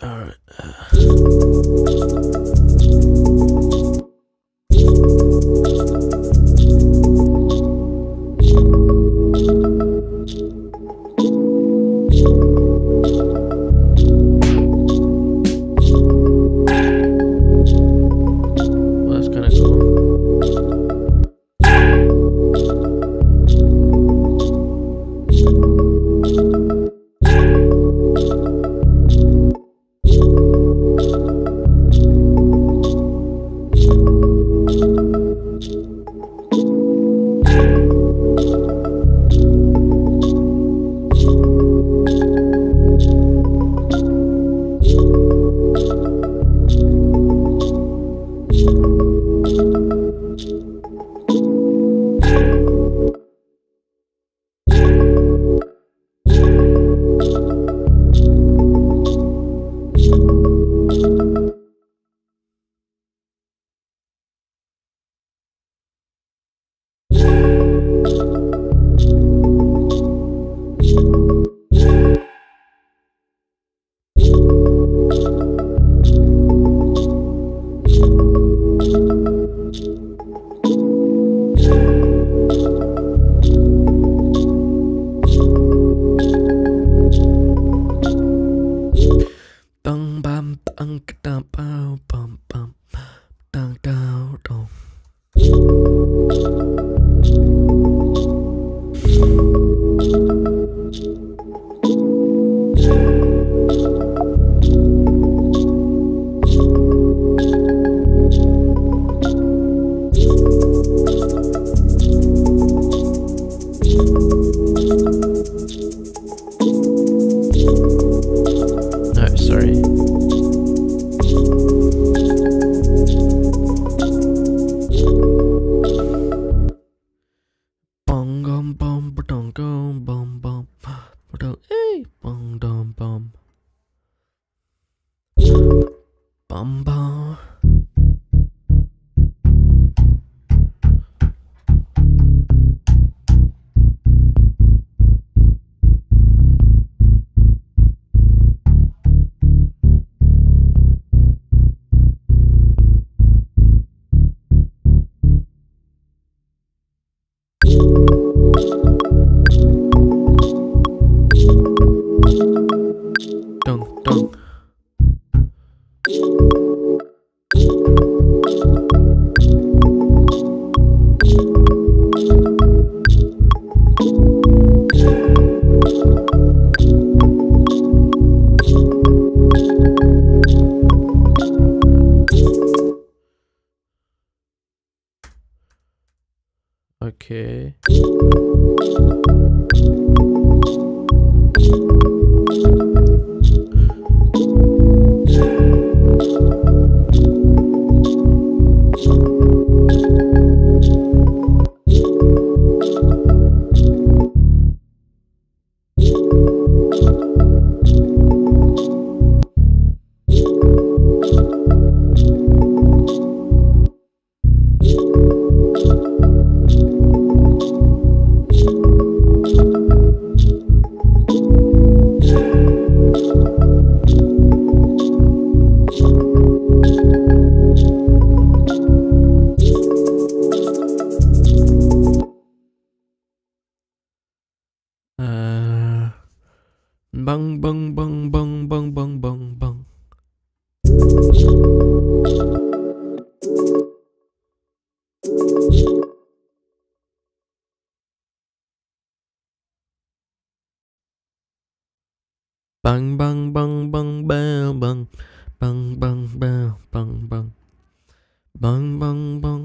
Alright. Well, that's kind of cool. Bum bum bum bum bum bum bum dum dum dum. Oh, sorry. Bong gum bum ba-dum gum bum bum ba-dum hey bum dum bum bum bum. Dun dun. Okay. Bung bung bung bung bung bung bung bung. Bang bang bang bang bang bang bang bang bang bang bang bang bang bang.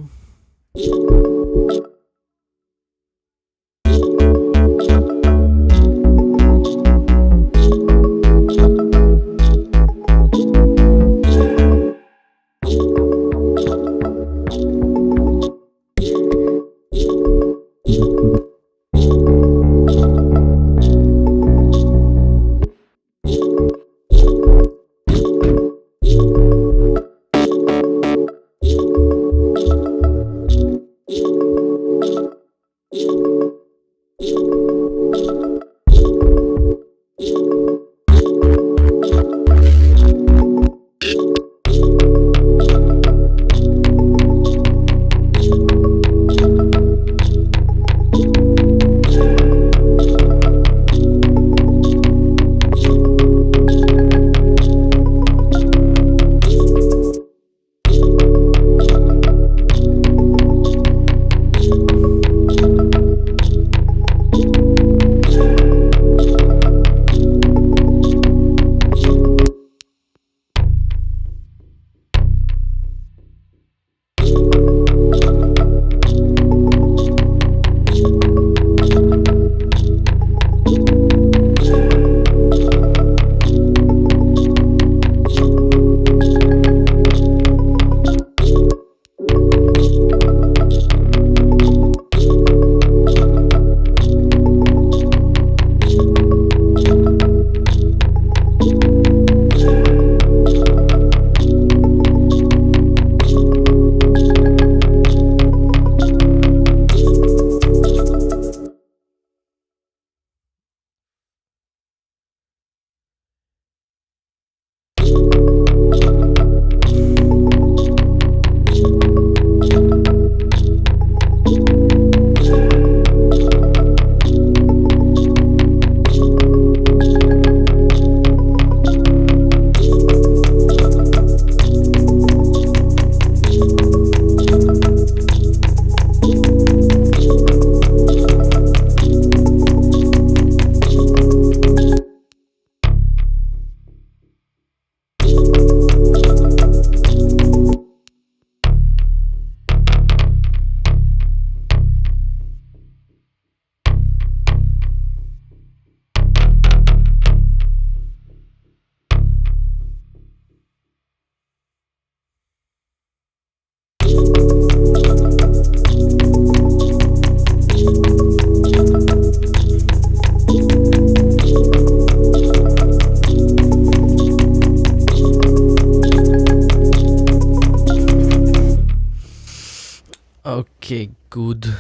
Okay, good.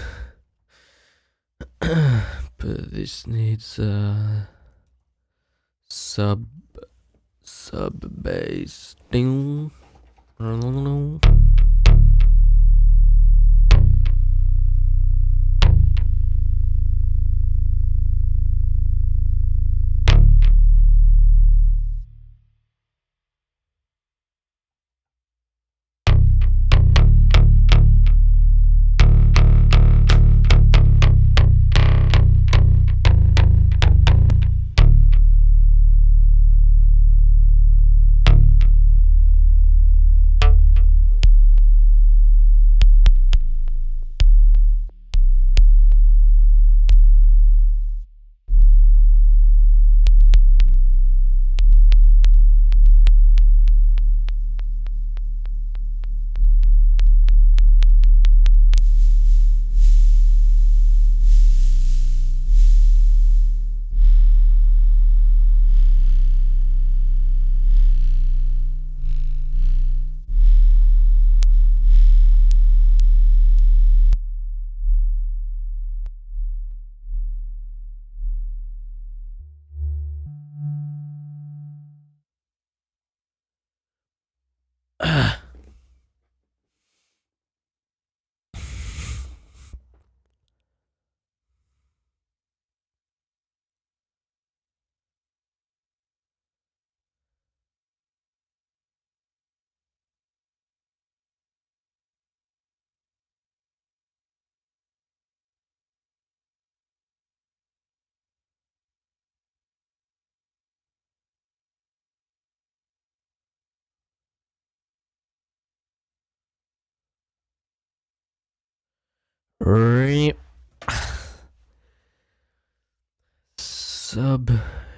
But this needs a sub bass. Ding. Sub.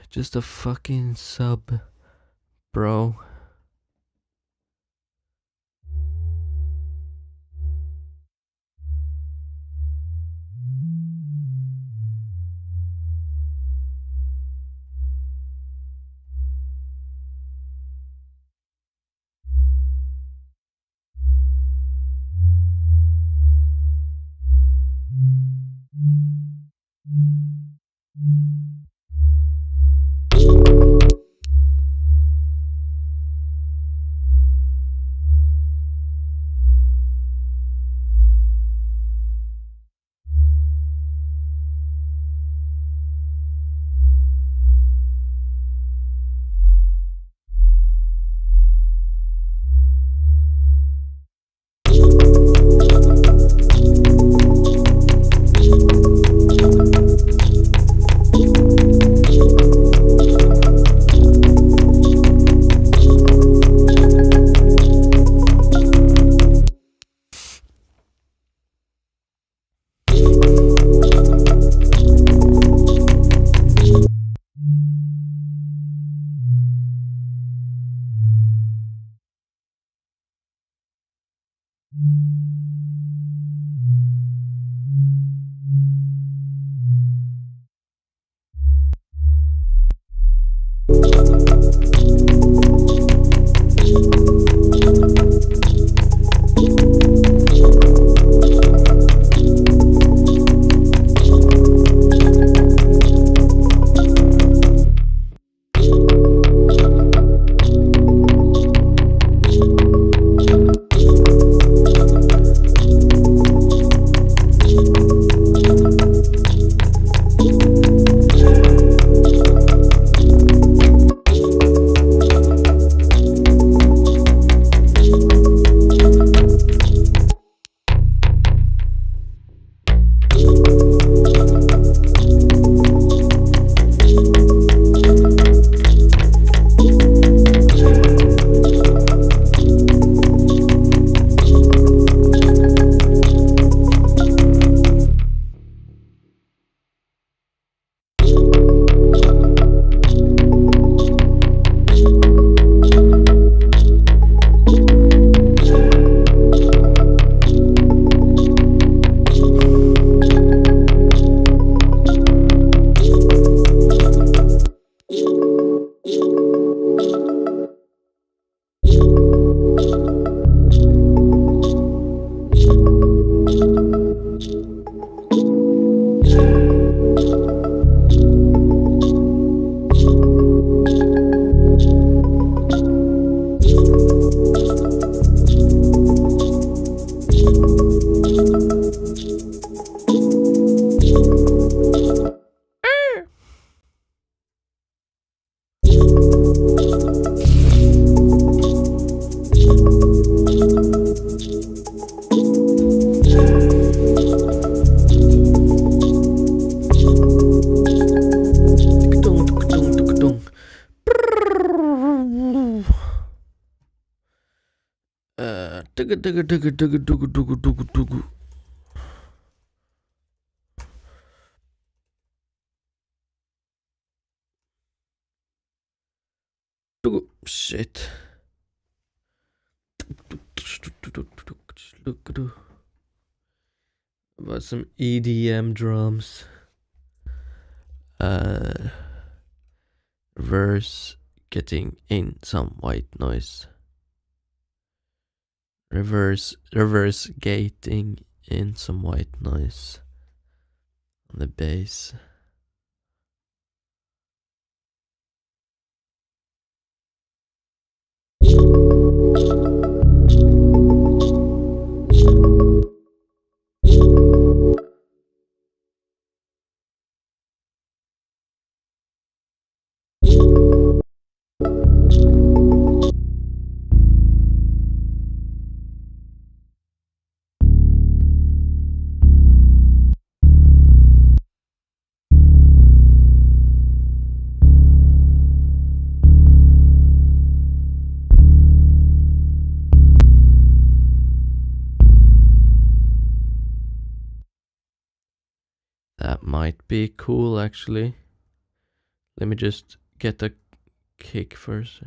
Just a fucking sub, bro. Tugu, tugu, tugu, tugu, tugu, tugu, tugu, tugu. Tugu. Shit. About some EDM drums. Reverse getting in some white noise. Reverse gating in some white noise on the bass. That might be cool, actually. Let me just get a kick first.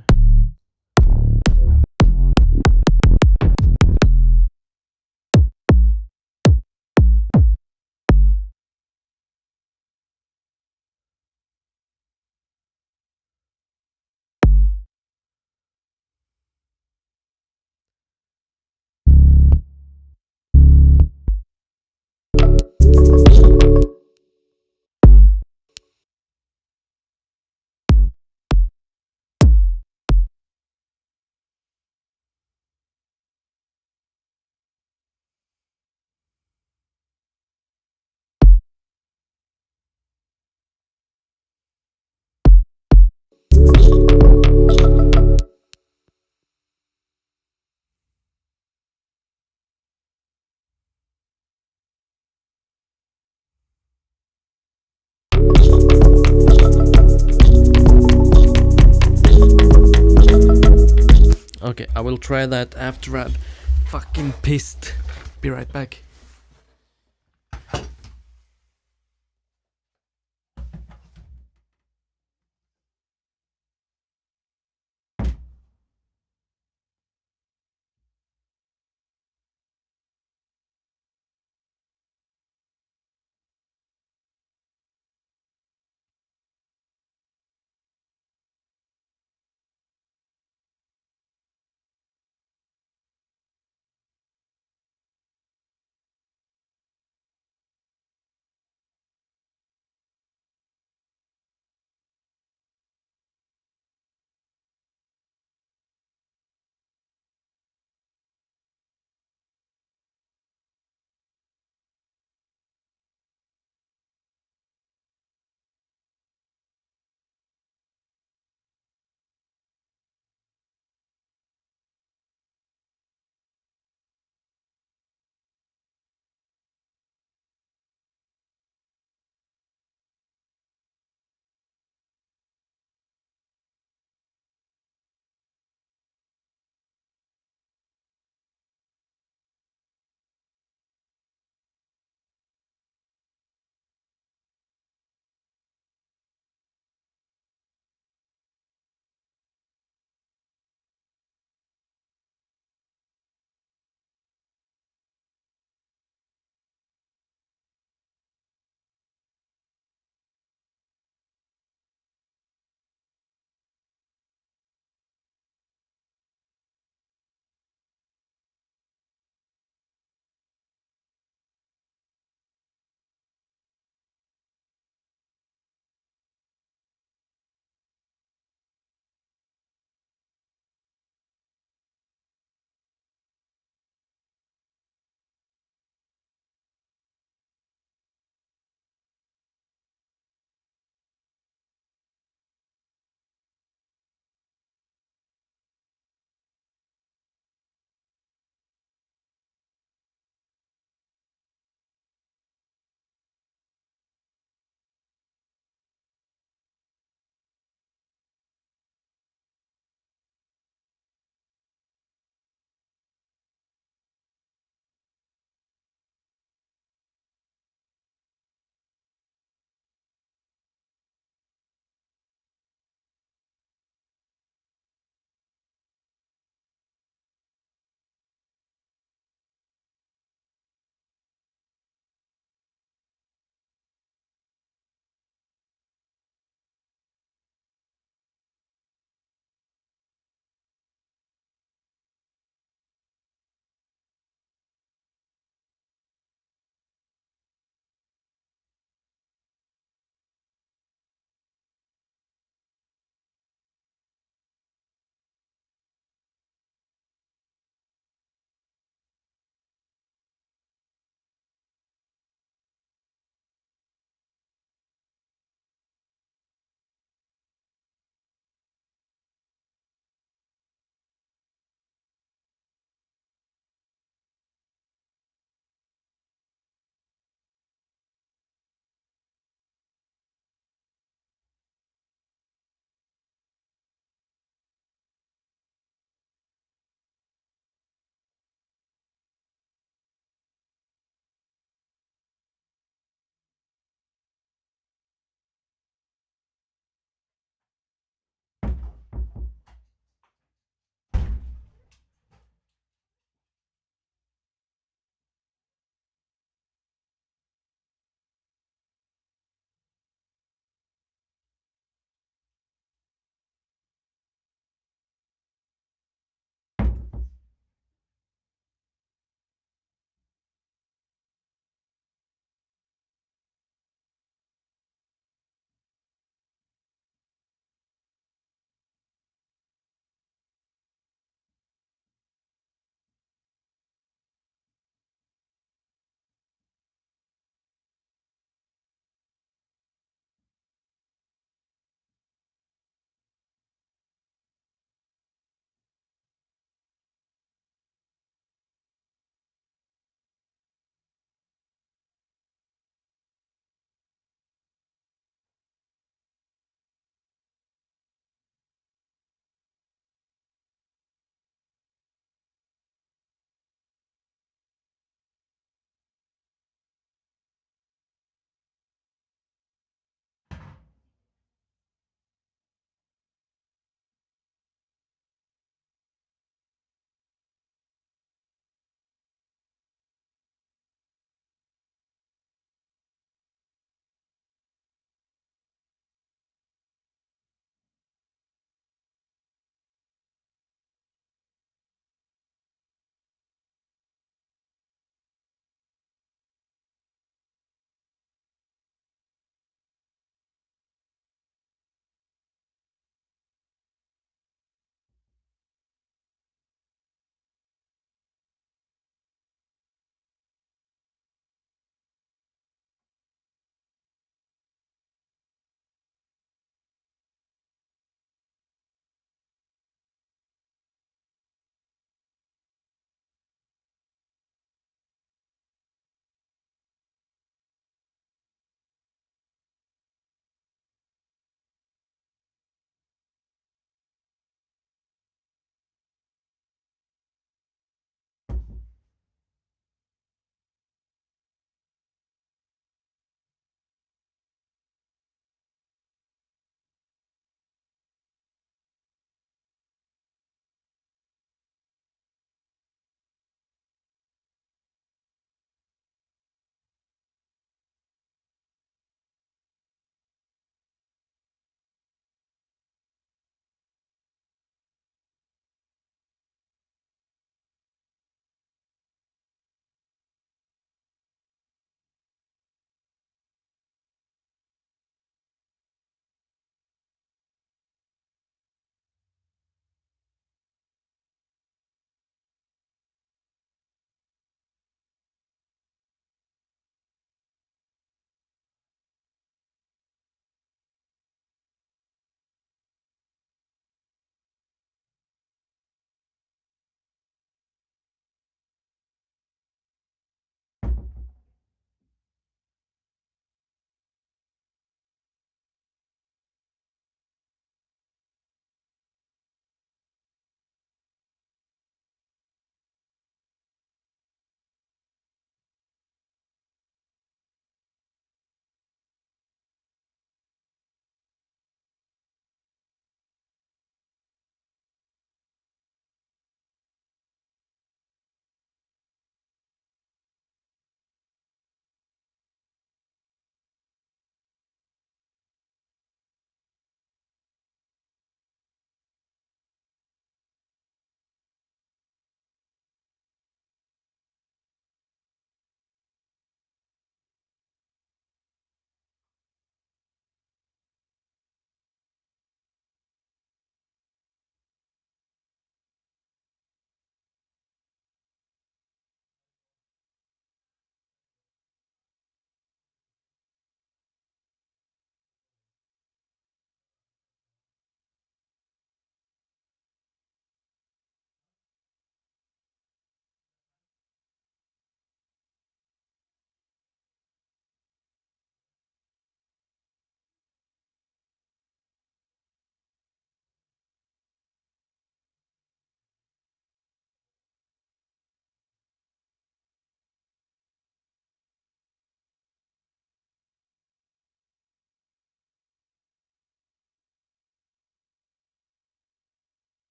Okay, I will try that after I'm fucking pissed. Be right back.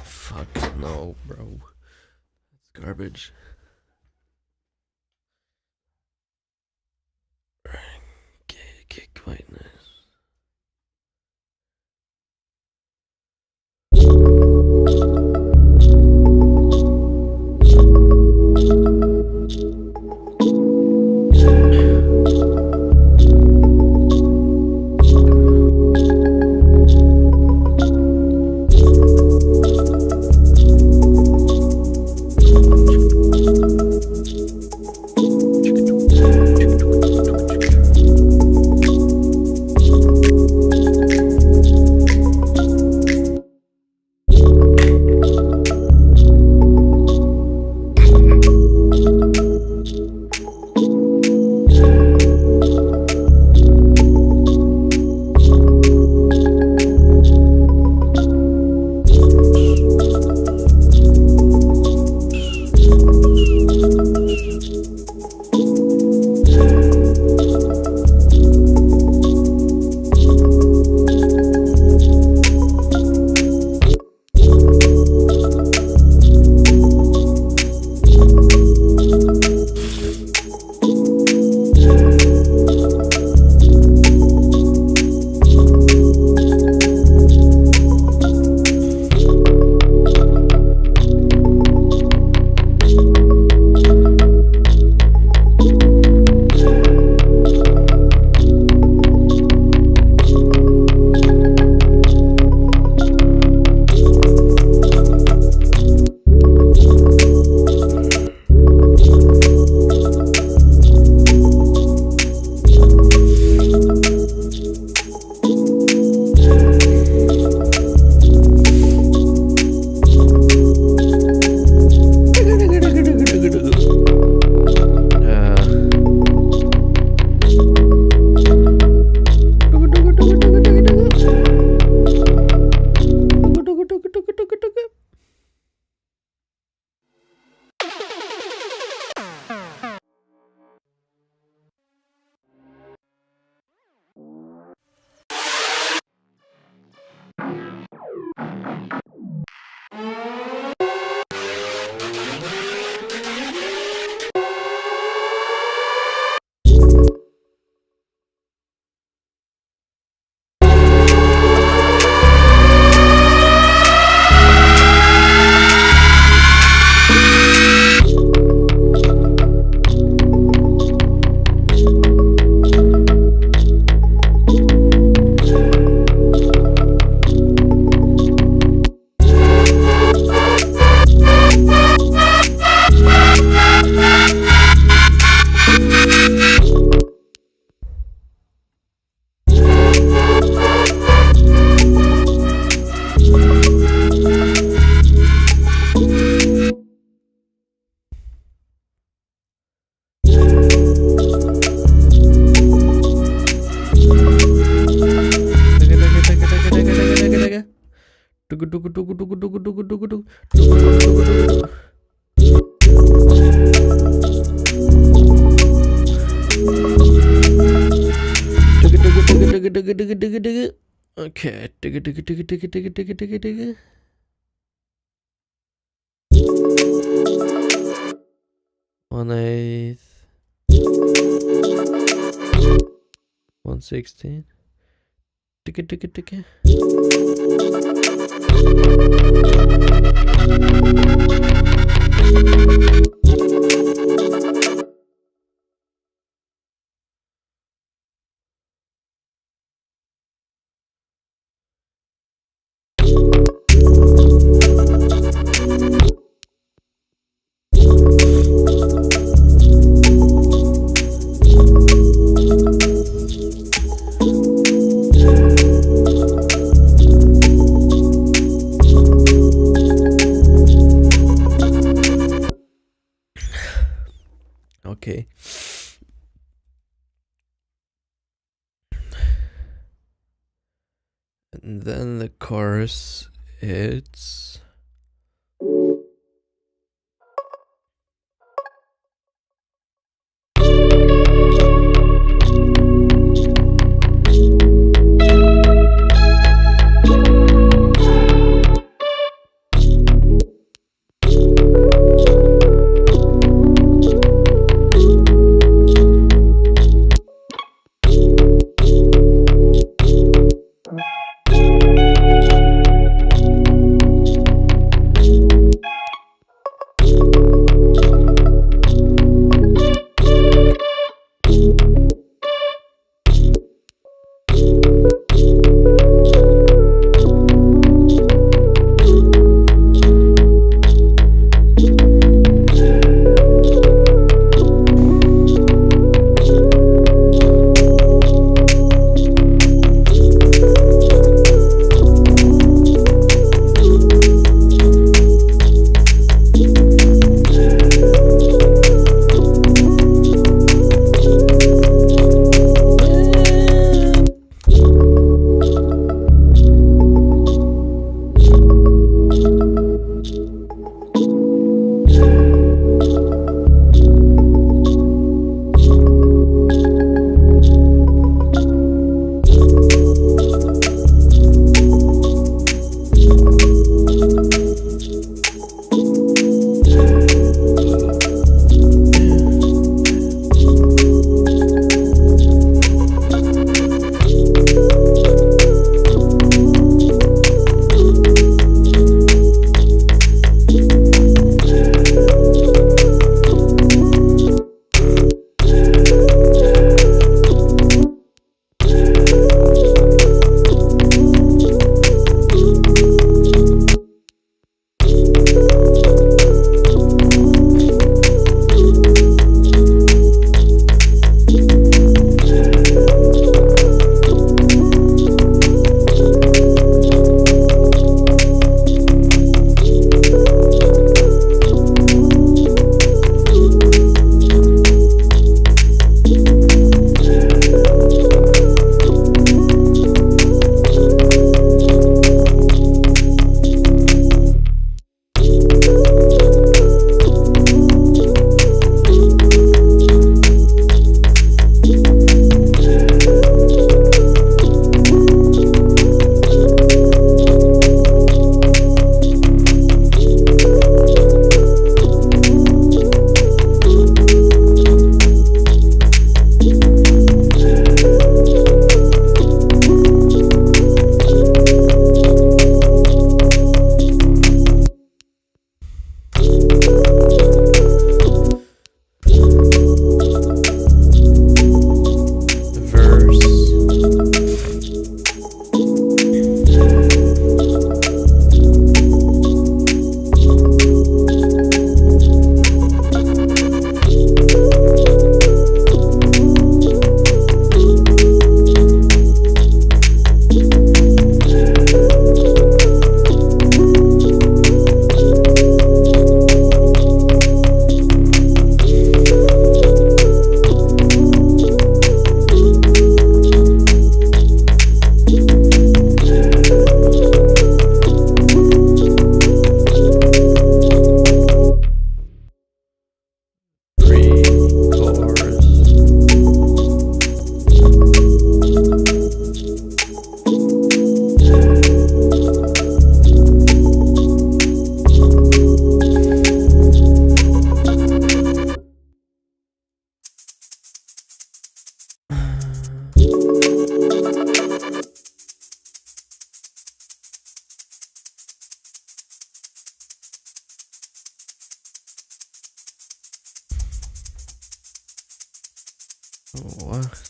Fuck no, bro. It's garbage. Okay, quite nice. Okay. 1/8. 1/16. Okay. And then the chorus, it's What?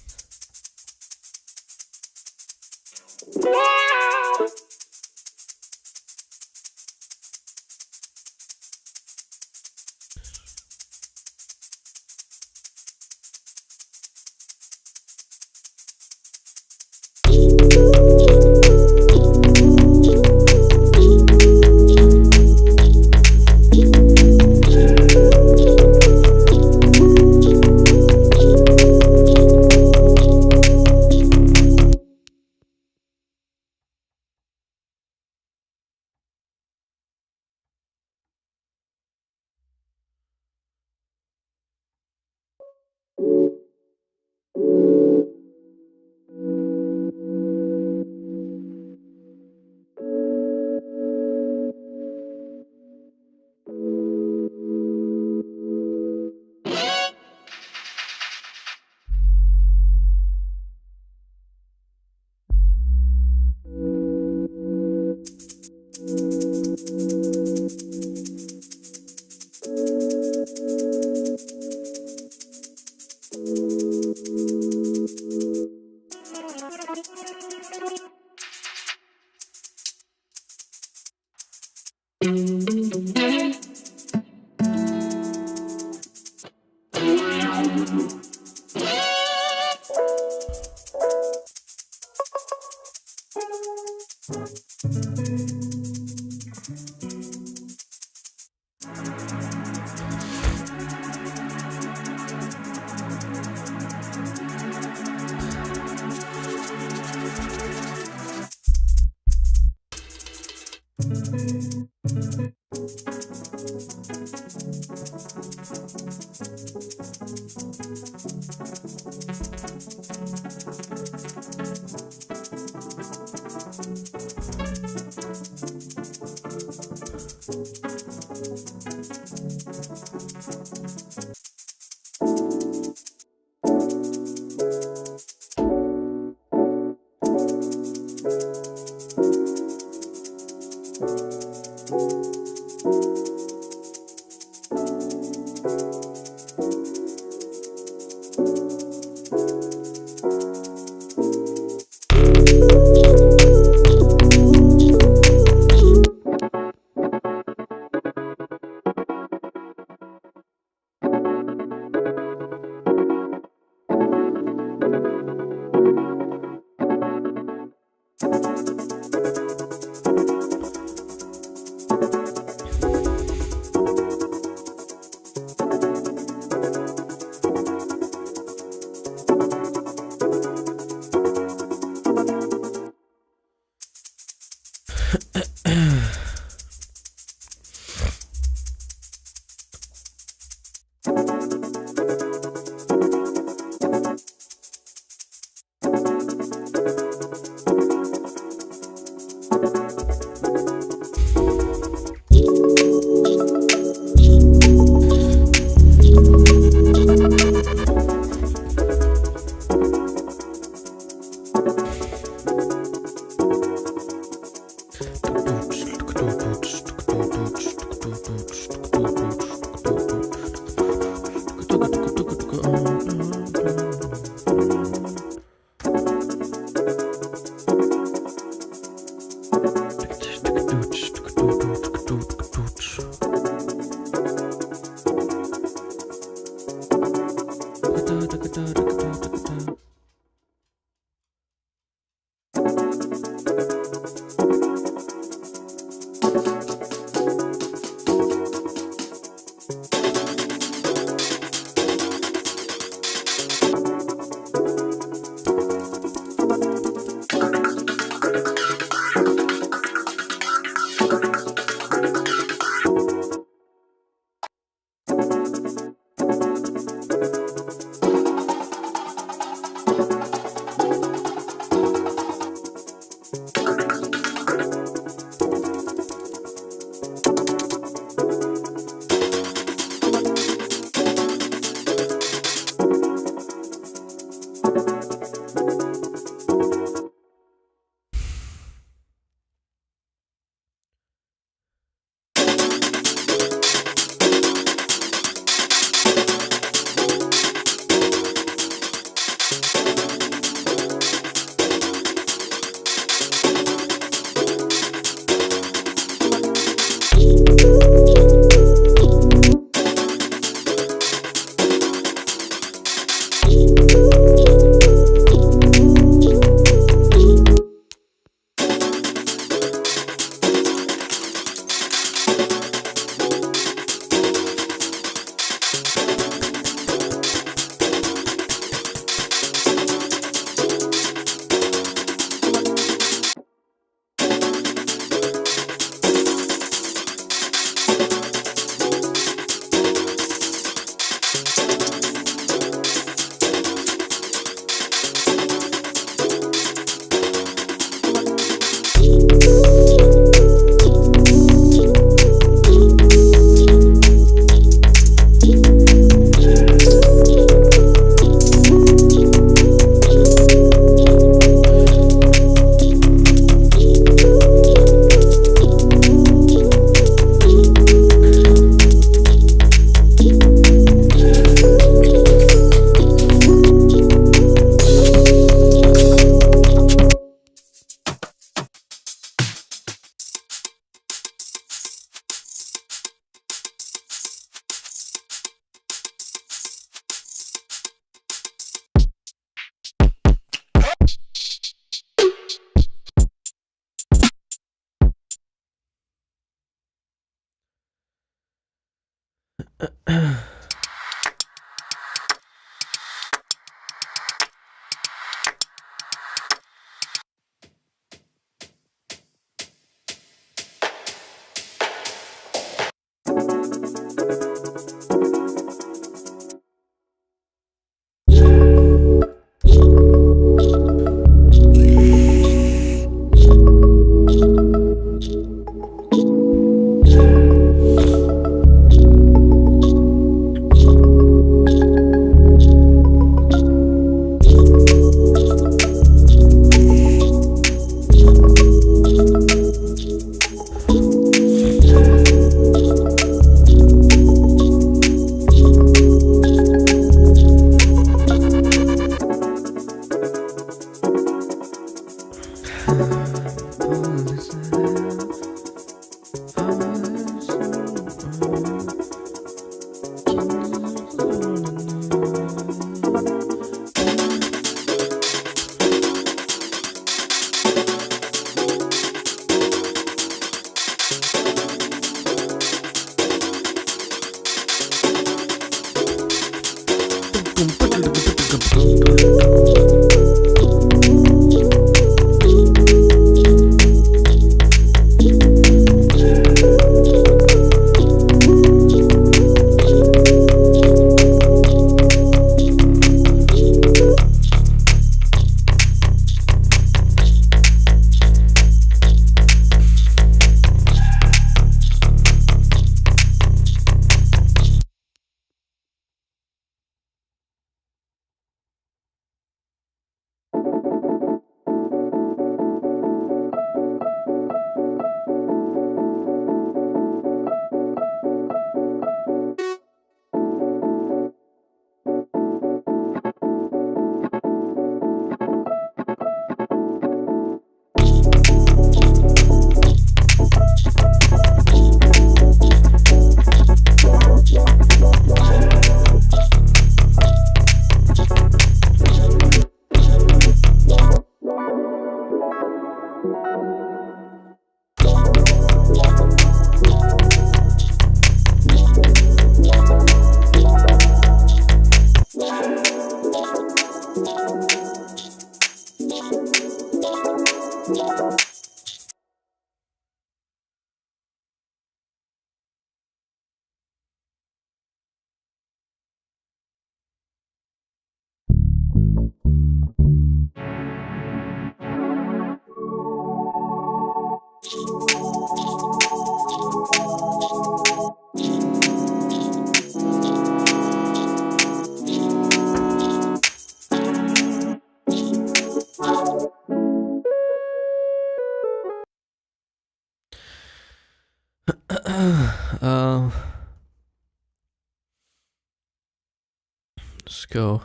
Let's go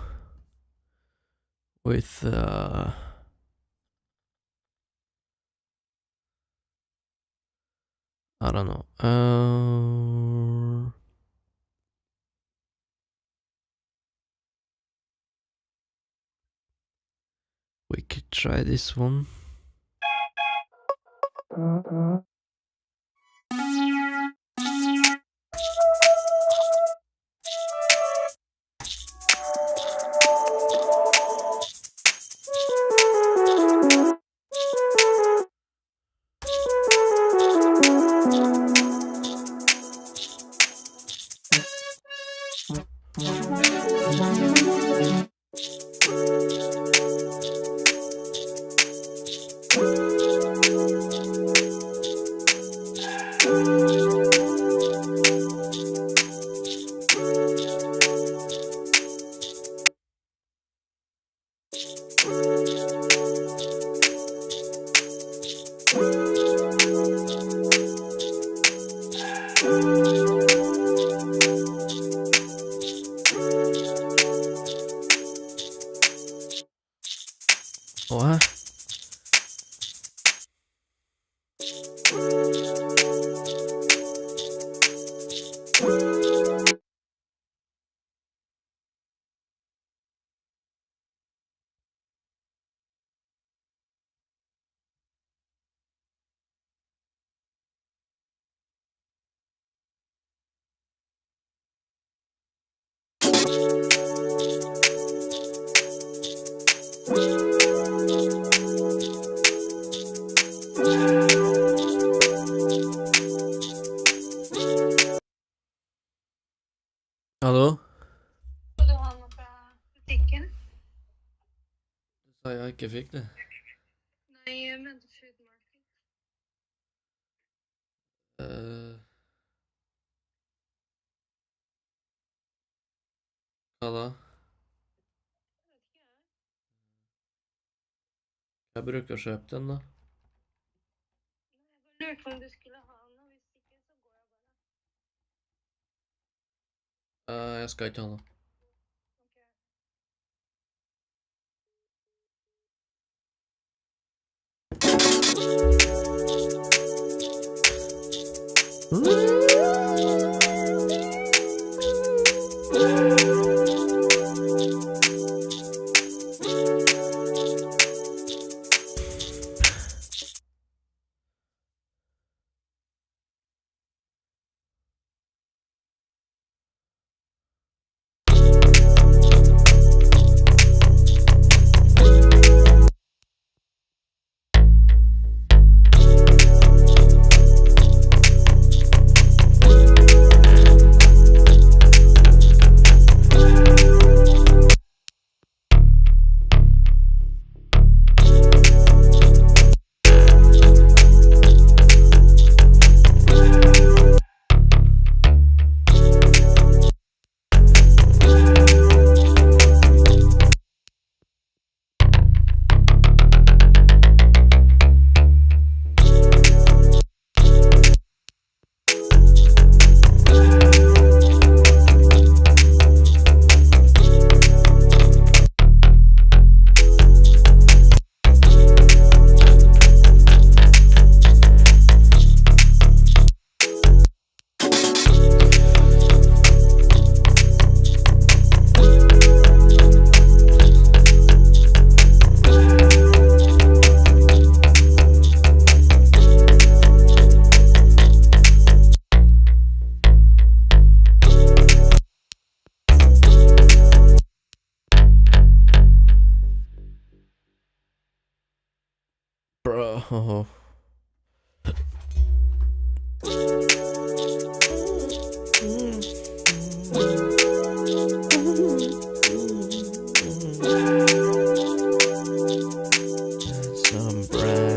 with I don't know. We could try this one. What? ikke fikk det. Nei, jeg mente Food Market. Hva da? Jeg vet ikke, jeg. Jeg bruker å kjøpe den da. Nei, jeg bare lurte på om du skulle ha den, og hvis ikke, så går jeg bare. Jeg skal ikke ha noe. Ok. Bro. Some brass.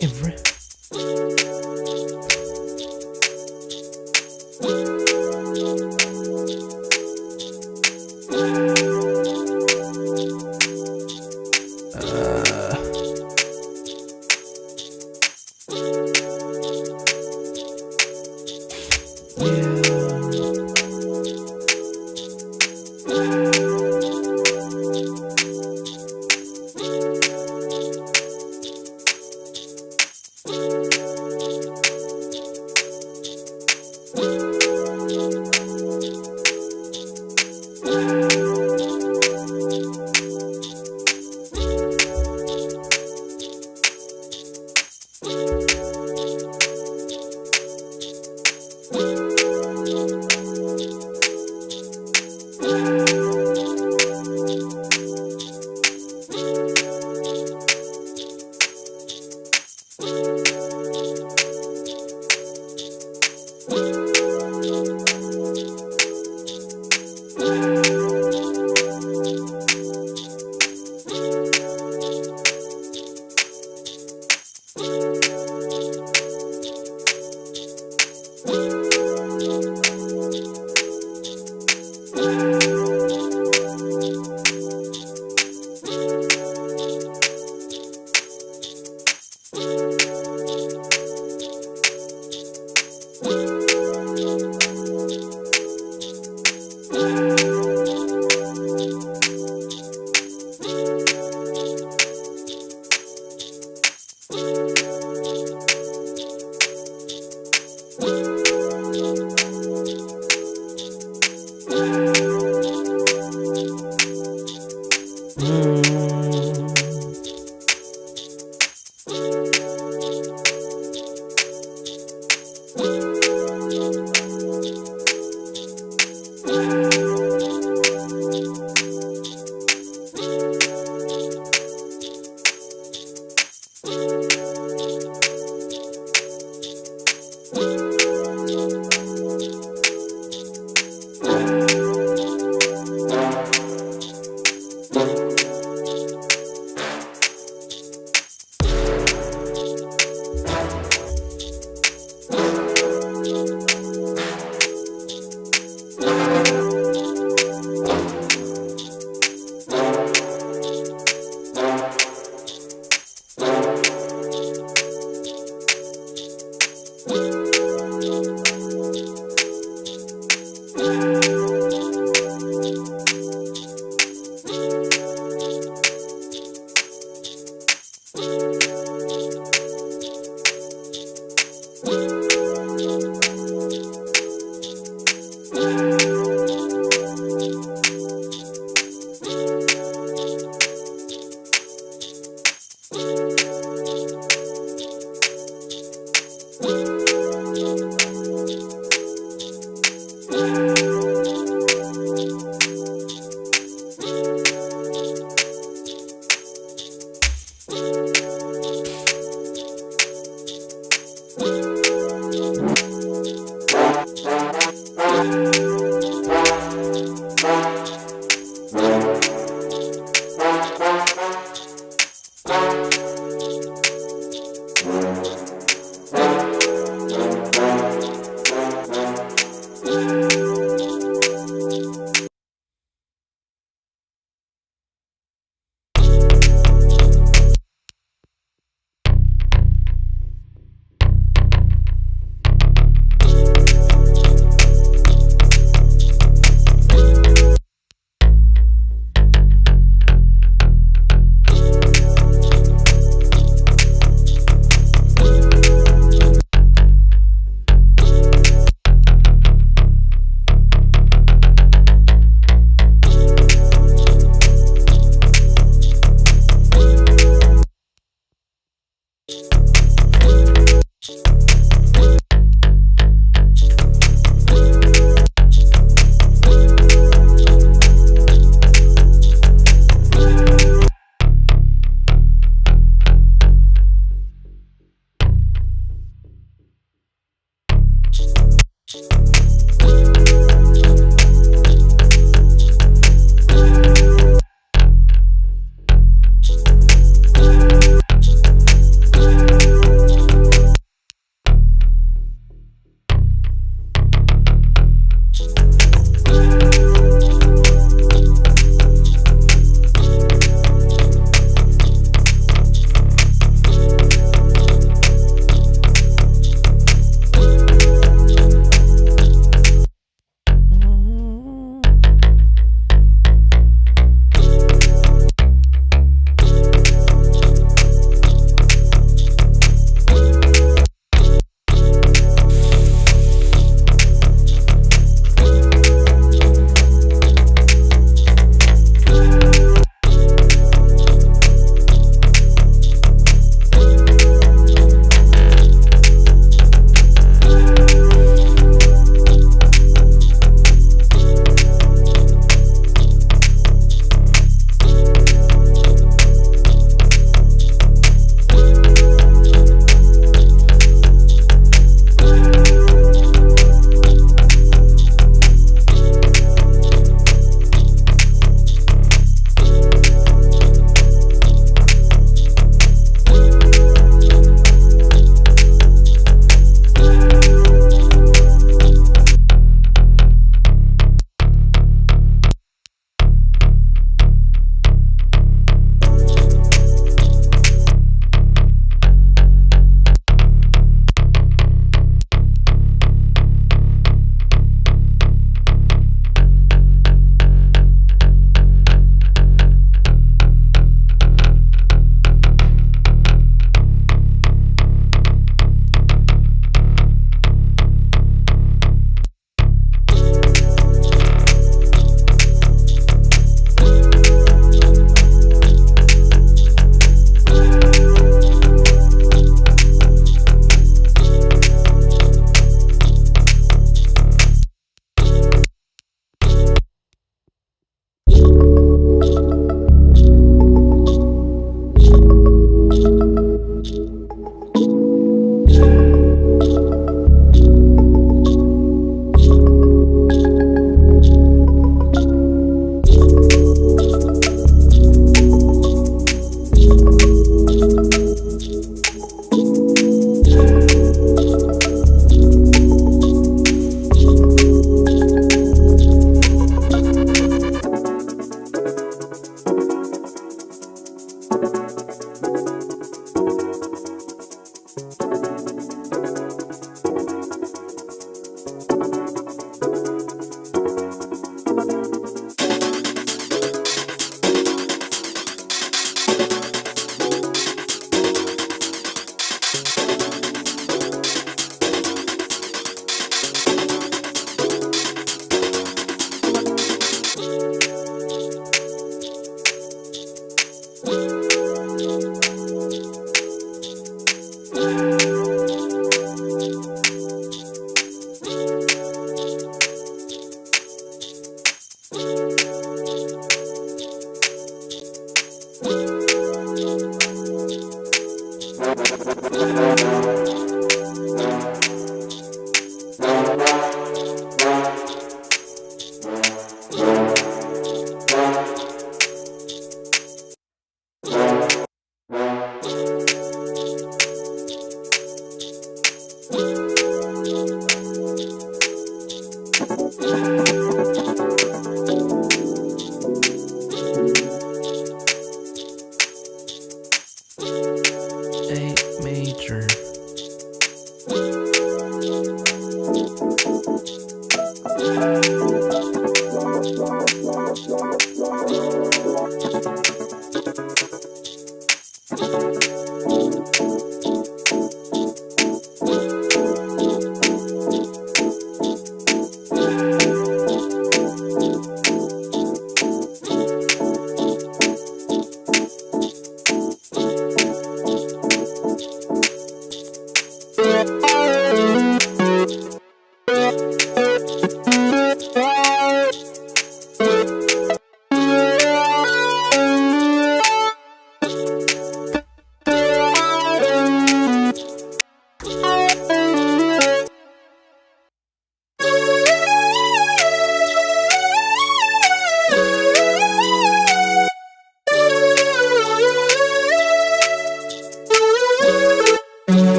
Every.